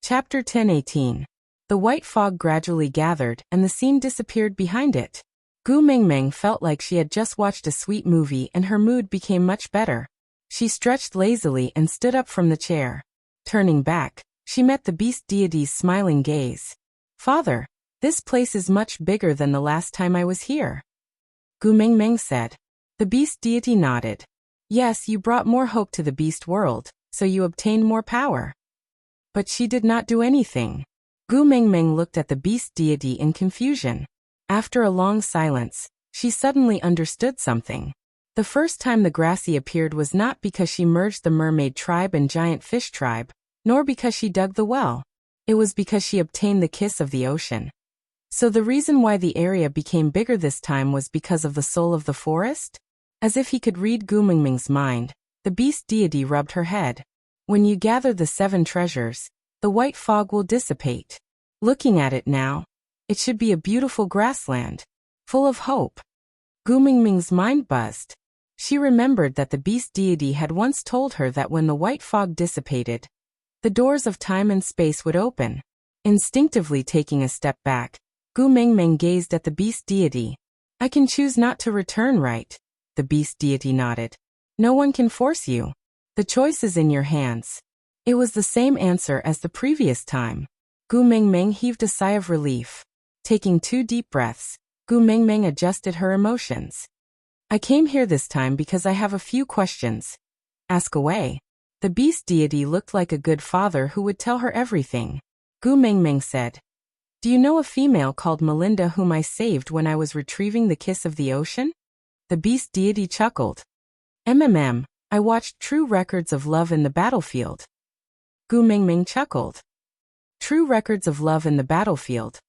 Chapter 10:18. The white fog gradually gathered and the scene disappeared behind it. Gu Mingming felt like she had just watched a sweet movie and her mood became much better. She stretched lazily and stood up from the chair. Turning back, she met the beast deity's smiling gaze. "Father, this place is much bigger than the last time I was here," Gu Mingming said. The beast deity nodded. "Yes, you brought more hope to the beast world, so you obtained more power." But she did not do anything. Gu Mingming looked at the beast deity in confusion. After a long silence, she suddenly understood something. The first time the Grassy appeared was not because she merged the mermaid tribe and giant fish tribe, nor because she dug the well. It was because she obtained the kiss of the ocean. So the reason why the area became bigger this time was because of the soul of the forest? As if he could read Gu Mingming's mind, the beast deity rubbed her head. "When you gather the 7 treasures, the white fog will dissipate. Looking at it now, it should be a beautiful grassland, full of hope." Gu Mingming's mind buzzed. She remembered that the beast deity had once told her that when the white fog dissipated, the doors of time and space would open. Instinctively taking a step back, Gu Mingming gazed at the beast deity. "I can choose not to return, right?" The beast deity nodded. "No one can force you. The choice is in your hands." It was the same answer as the previous time. Gu Mingming heaved a sigh of relief. Taking 2 deep breaths, Gu Mingming adjusted her emotions. "I came here this time because I have a few questions." "Ask away." The beast deity looked like a good father who would tell her everything. Gu Mingming said, "Do you know a female called Melinda whom I saved when I was retrieving the kiss of the ocean?" The beast deity chuckled. I watched True Records of Love in the Battlefield." Gu Mingming chuckled. True records of love in the battlefield,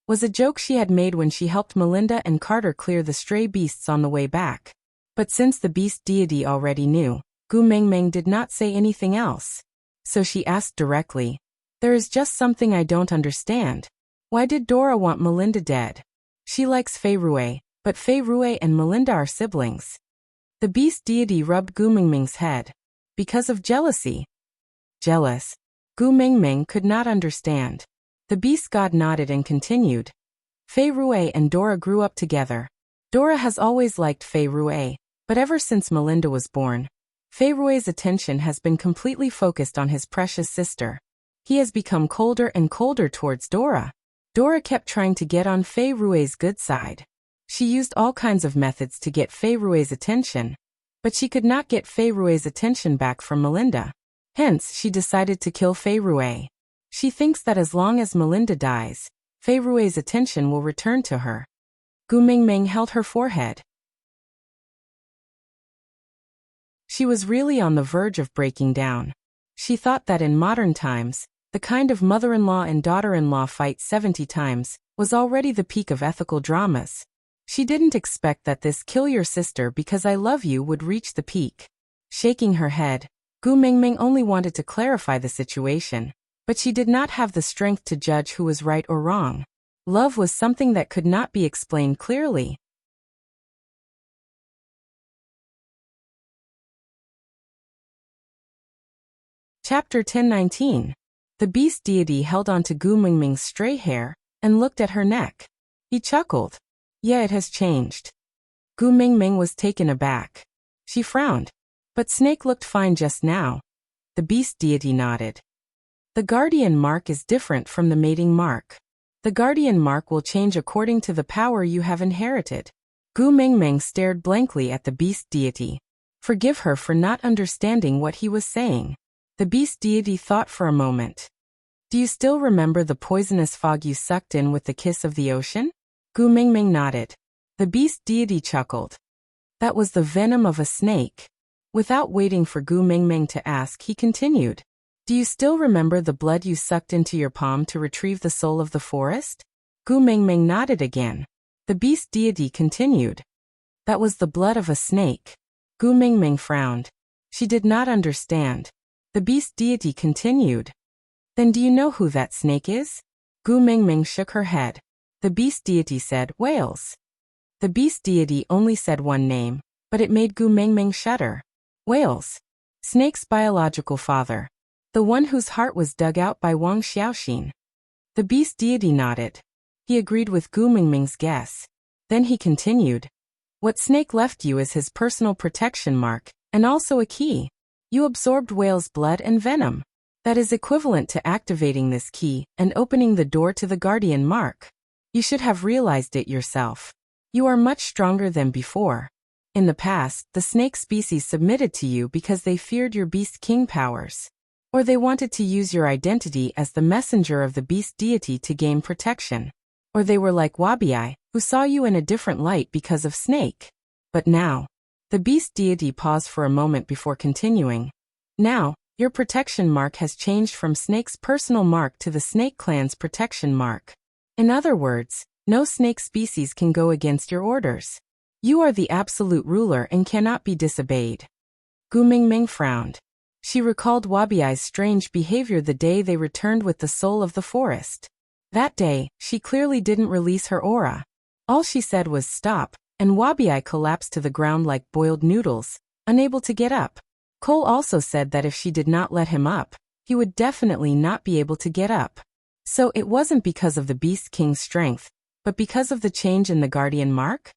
was a joke she had made when she helped Melinda and Carter clear the stray beasts on the way back. But since the beast deity already knew, Gu Mengmeng did not say anything else. So she asked directly, "There is just something I don't understand. Why did Dora want Melinda dead? She likes Fei Rui, but Fei Rui and Melinda are siblings." The beast deity rubbed Gu Mengmeng's head. Because of jealousy. Jealous? Gu Mengmeng could not understand. The beast god nodded and continued. Fei Rui and Dora grew up together. Dora has always liked Fei Rui, but ever since Melinda was born, Fei Rui's attention has been completely focused on his precious sister. He has become colder and colder towards Dora. Dora kept trying to get on Fei Rui's good side. She used all kinds of methods to get Fei Rui's attention, but she could not get Fei Rui's attention back from Melinda. Hence, she decided to kill Fei Rui. She thinks that as long as Melinda dies, Fei Rui's attention will return to her. Gu Mengmeng held her forehead. She was really on the verge of breaking down. She thought that in modern times, the kind of mother-in-law and daughter-in-law fight 70 times was already the peak of ethical dramas. She didn't expect that this "kill your sister because I love you" would reach the peak. Shaking her head, Gu Mengmeng only wanted to clarify the situation, but she did not have the strength to judge who was right or wrong. Love was something that could not be explained clearly. Chapter 10:19. The beast deity held on to Gu Mengmeng's stray hair and looked at her neck. He chuckled. Yeah, it has changed. Gu Mengmeng was taken aback. She frowned. But Snake looked fine just now. The beast deity nodded. The guardian mark is different from the mating mark. The guardian mark will change according to the power you have inherited. Gu Mengmeng stared blankly at the beast deity. Forgive her for not understanding what he was saying. The beast deity thought for a moment. Do you still remember the poisonous fog you sucked in with the kiss of the ocean? Gu Mengmeng nodded. The beast deity chuckled. That was the venom of a snake. Without waiting for Gu Mengmeng to ask, he continued. Do you still remember the blood you sucked into your palm to retrieve the soul of the forest? Gu Mengmeng nodded again. The beast deity continued. That was the blood of a snake. Gu Mengmeng frowned. She did not understand. The beast deity continued. Then do you know who that snake is? Gu Mengmeng shook her head. The beast deity said, whales. The beast deity only said one name, but it made Gu Mengmeng shudder. Whales. Snake's biological father. The one whose heart was dug out by Wang Xiaoxin. The beast deity nodded. He agreed with Gu Mengmeng's guess. Then he continued. What Snake left you is his personal protection mark, and also a key. You absorbed whale's blood and venom. That is equivalent to activating this key and opening the door to the guardian mark. You should have realized it yourself. You are much stronger than before. In the past, the snake species submitted to you because they feared your beast king powers. Or they wanted to use your identity as the messenger of the beast deity to gain protection. Or they were like Wabiai, who saw you in a different light because of Snake. But now, the beast deity paused for a moment before continuing. Now, your protection mark has changed from Snake's personal mark to the Snake clan's protection mark. In other words, no snake species can go against your orders. You are the absolute ruler and cannot be disobeyed. Gu Mengmeng frowned. She recalled Wabiai's strange behavior the day they returned with the soul of the forest. That day, she clearly didn't release her aura. All she said was stop, and Wabiai collapsed to the ground like boiled noodles, unable to get up. Cole also said that if she did not let him up, he would definitely not be able to get up. So it wasn't because of the Beast King's strength, but because of the change in the guardian mark?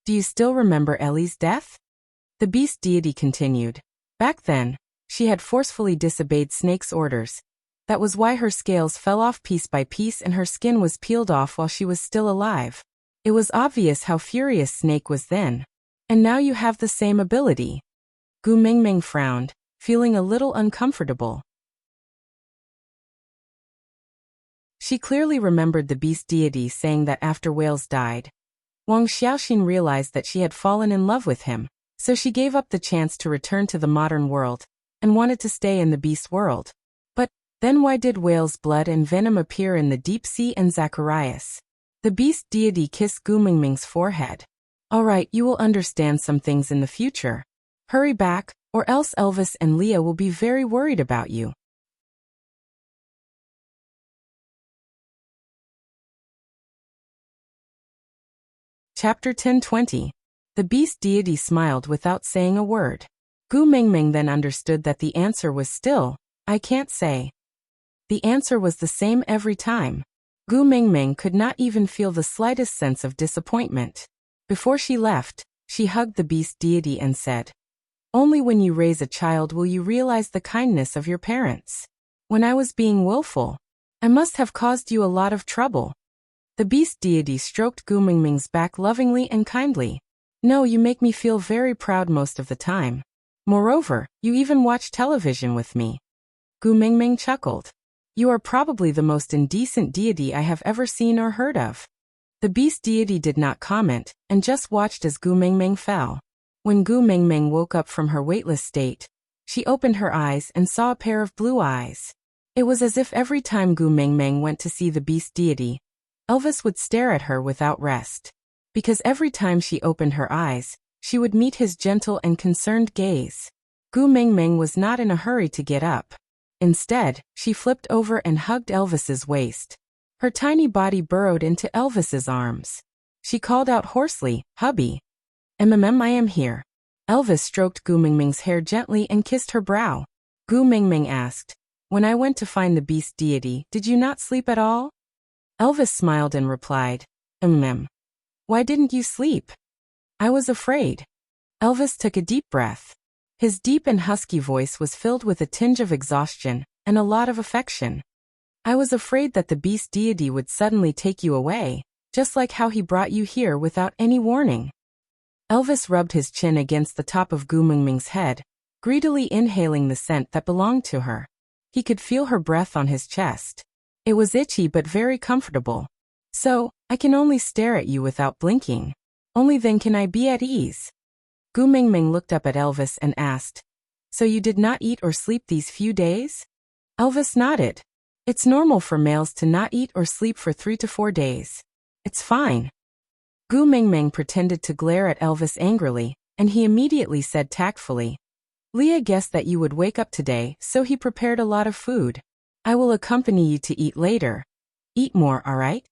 Do you still remember Ellie's death? The beast deity continued. Back then, she had forcefully disobeyed Snake's orders. That was why her scales fell off piece by piece and her skin was peeled off while she was still alive. It was obvious how furious Snake was then. And now you have the same ability. Gu Mengmeng frowned, feeling a little uncomfortable. She clearly remembered the beast deity saying that after Whales died, Wang Xiaoxin realized that she had fallen in love with him, so she gave up the chance to return to the modern world, and wanted to stay in the beast world. But Then why did whale's blood and venom appear in the deep sea and Zacharias? The beast deity kissed Gu Mingming's forehead. All right, you will understand some things in the future. Hurry back, or else Elvis and Leah will be very worried about you. Chapter 10:20. The beast deity smiled without saying a word. Gu Mingming then understood that the answer was still, I can't say. The answer was the same every time. Gu Mingming could not even feel the slightest sense of disappointment. Before she left, she hugged the beast deity and said, only when you raise a child will you realize the kindness of your parents. When I was being willful, I must have caused you a lot of trouble. The beast deity stroked Gu Mingming's back lovingly and kindly. No, you make me feel very proud most of the time. Moreover, you even watch television with me. Gu Mingming chuckled. You are probably the most indecent deity I have ever seen or heard of. The beast deity did not comment, and just watched as Gu Mingming fell. When Gu Mingming woke up from her weightless state, she opened her eyes and saw a pair of blue eyes. It was as if every time Gu Mingming went to see the beast deity, Elvis would stare at her without rest. Because every time she opened her eyes, she would meet his gentle and concerned gaze. Gu Mingming was not in a hurry to get up. Instead, she flipped over and hugged Elvis's waist. Her tiny body burrowed into Elvis's arms. She called out hoarsely, Hubby. I am here. Elvis stroked Gu Mingming's hair gently and kissed her brow. Gu Mingming asked, when I went to find the beast deity, did you not sleep at all? Elvis smiled and replied, Why didn't you sleep? I was afraid. Elvis took a deep breath. His deep and husky voice was filled with a tinge of exhaustion and a lot of affection. I was afraid that the beast deity would suddenly take you away, just like how he brought you here without any warning. Elvis rubbed his chin against the top of Gu Mingming's head, greedily inhaling the scent that belonged to her. He could feel her breath on his chest. It was itchy but very comfortable. So, I can only stare at you without blinking. Only then can I be at ease. Gu Mingming looked up at Elvis and asked, So you did not eat or sleep these few days? Elvis nodded. It's normal for males to not eat or sleep for 3 to 4 days. It's fine. Gu Mingming pretended to glare at Elvis angrily, and he immediately said tactfully, Leah guessed that you would wake up today, so he prepared a lot of food. I will accompany you to eat later. Eat more, alright?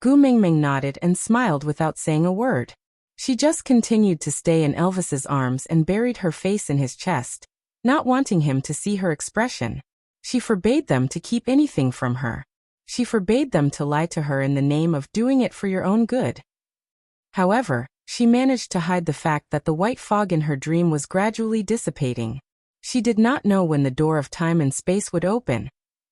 Gu Mingming nodded and smiled without saying a word. She just continued to stay in Elvis's arms and buried her face in his chest, not wanting him to see her expression. She forbade them to keep anything from her. She forbade them to lie to her in the name of doing it for your own good. However, she managed to hide the fact that the white fog in her dream was gradually dissipating. She did not know when the door of time and space would open,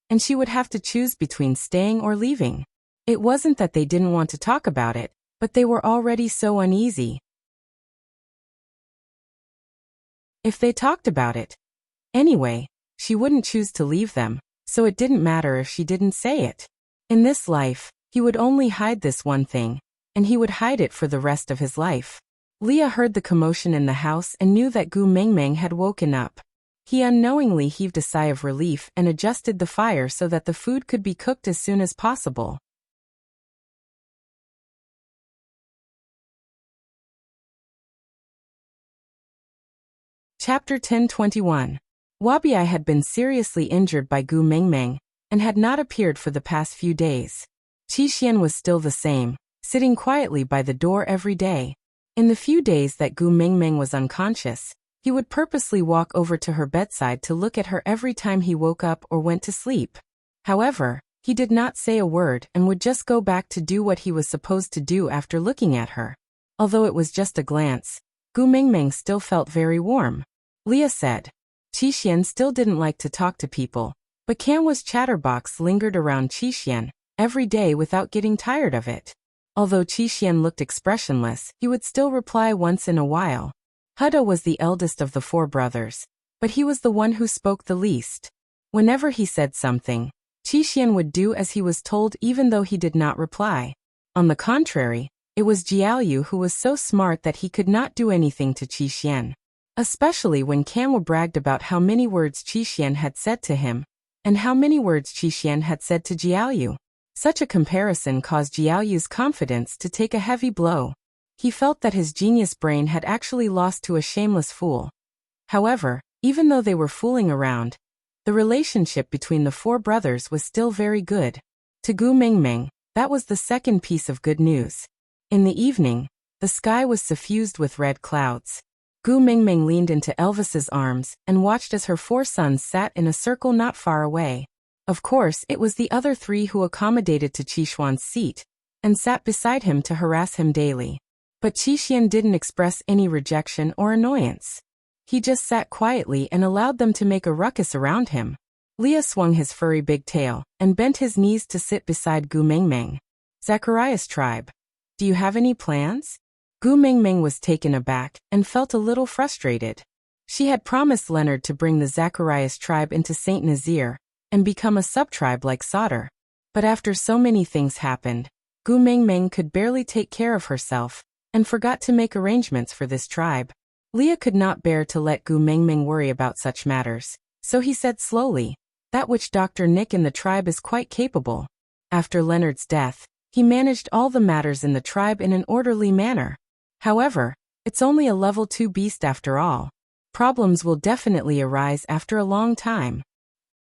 and she would have to choose between staying or leaving. It wasn't that they didn't want to talk about it, but they were already so uneasy. If they talked about it anyway, she wouldn't choose to leave them, so it didn't matter if she didn't say it. In this life, he would only hide this one thing, and he would hide it for the rest of his life. Leah heard the commotion in the house and knew that Gu Mingming had woken up. He unknowingly heaved a sigh of relief and adjusted the fire so that the food could be cooked as soon as possible. Chapter 10:21. Wabi had been seriously injured by Gu Mingming and had not appeared for the past few days. Qi was still the same, sitting quietly by the door every day. In the few days that Gu Mingming was unconscious, he would purposely walk over to her bedside to look at her every time he woke up or went to sleep. However, he did not say a word and would just go back to do what he was supposed to do after looking at her. Although it was just a glance, Gu Mingming still felt very warm. Leah said. Qi still didn't like to talk to people, but Kanwa's chatterbox lingered around Qi every day without getting tired of it. Although Qi looked expressionless, he would still reply once in a while. Huda was the eldest of the 4 brothers, but he was the one who spoke the least. Whenever he said something, Qi would do as he was told even though he did not reply. On the contrary, it was Jiaoyu who was so smart that he could not do anything to Qi. Especially when Kanwa bragged about how many words Qi had said to him, And how many words Qixian had said to Jiaoyu. Such a comparison caused Jiaoyu's confidence to take a heavy blow. He felt that his genius brain had actually lost to a shameless fool. However, even though they were fooling around, the relationship between the four brothers was still very good. To Gu Mingming, that was the second piece of good news. In the evening, the sky was suffused with red clouds. Gu Mingming leaned into Elvis's arms and watched as her four sons sat in a circle not far away. Of course, it was the other three who accommodated to Qixuan's seat and sat beside him to harass him daily. But Qixian didn't express any rejection or annoyance. He just sat quietly and allowed them to make a ruckus around him. Leah swung his furry big tail and bent his knees to sit beside Gu Mingming. Zacharias tribe. Do you have any plans? Gu Mingming was taken aback and felt a little frustrated. She had promised Leonard to bring the Zacharias tribe into Saint Nazaire and become a subtribe like Sauter. But after so many things happened, Gu Mingming could barely take care of herself and forgot to make arrangements for this tribe. Leah could not bear to let Gu Mingming worry about such matters, so he said slowly, "That which Dr. Nick in the tribe is quite capable." After Leonard's death, he managed all the matters in the tribe in an orderly manner. However, it's only a level 2 beast after all. Problems will definitely arise after a long time.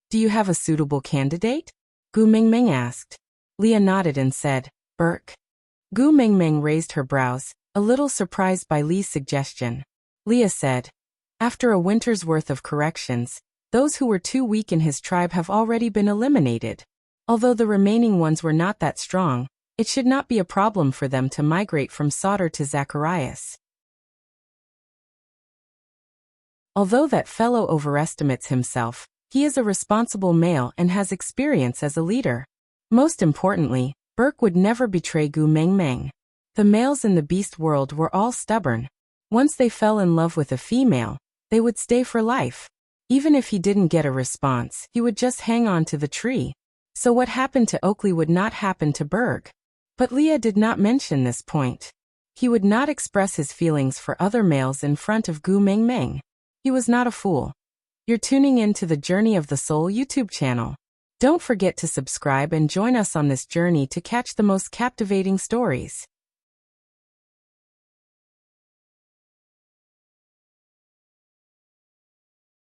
Do you have a suitable candidate? Gu Mingming asked. Leah nodded and said, Burke. Gu Mingming raised her brows, a little surprised by Li's suggestion. Leah said, after a winter's worth of corrections, those who were too weak in his tribe have already been eliminated. Although the remaining ones were not that strong, it should not be a problem for them to migrate from Sauter to Zacharias. Although that fellow overestimates himself, he is a responsible male and has experience as a leader. Most importantly, Burke would never betray Gu Mingming. The males in the beast world were all stubborn. Once they fell in love with a female, they would stay for life. Even if he didn't get a response, he would just hang on to the tree. So what happened to Oakley would not happen to Burke. But Leah did not mention this point. He would not express his feelings for other males in front of Gu Mingming. He was not a fool. You're tuning in to the Journey of the Soul YouTube channel. Don't forget to subscribe and join us on this journey to catch the most captivating stories.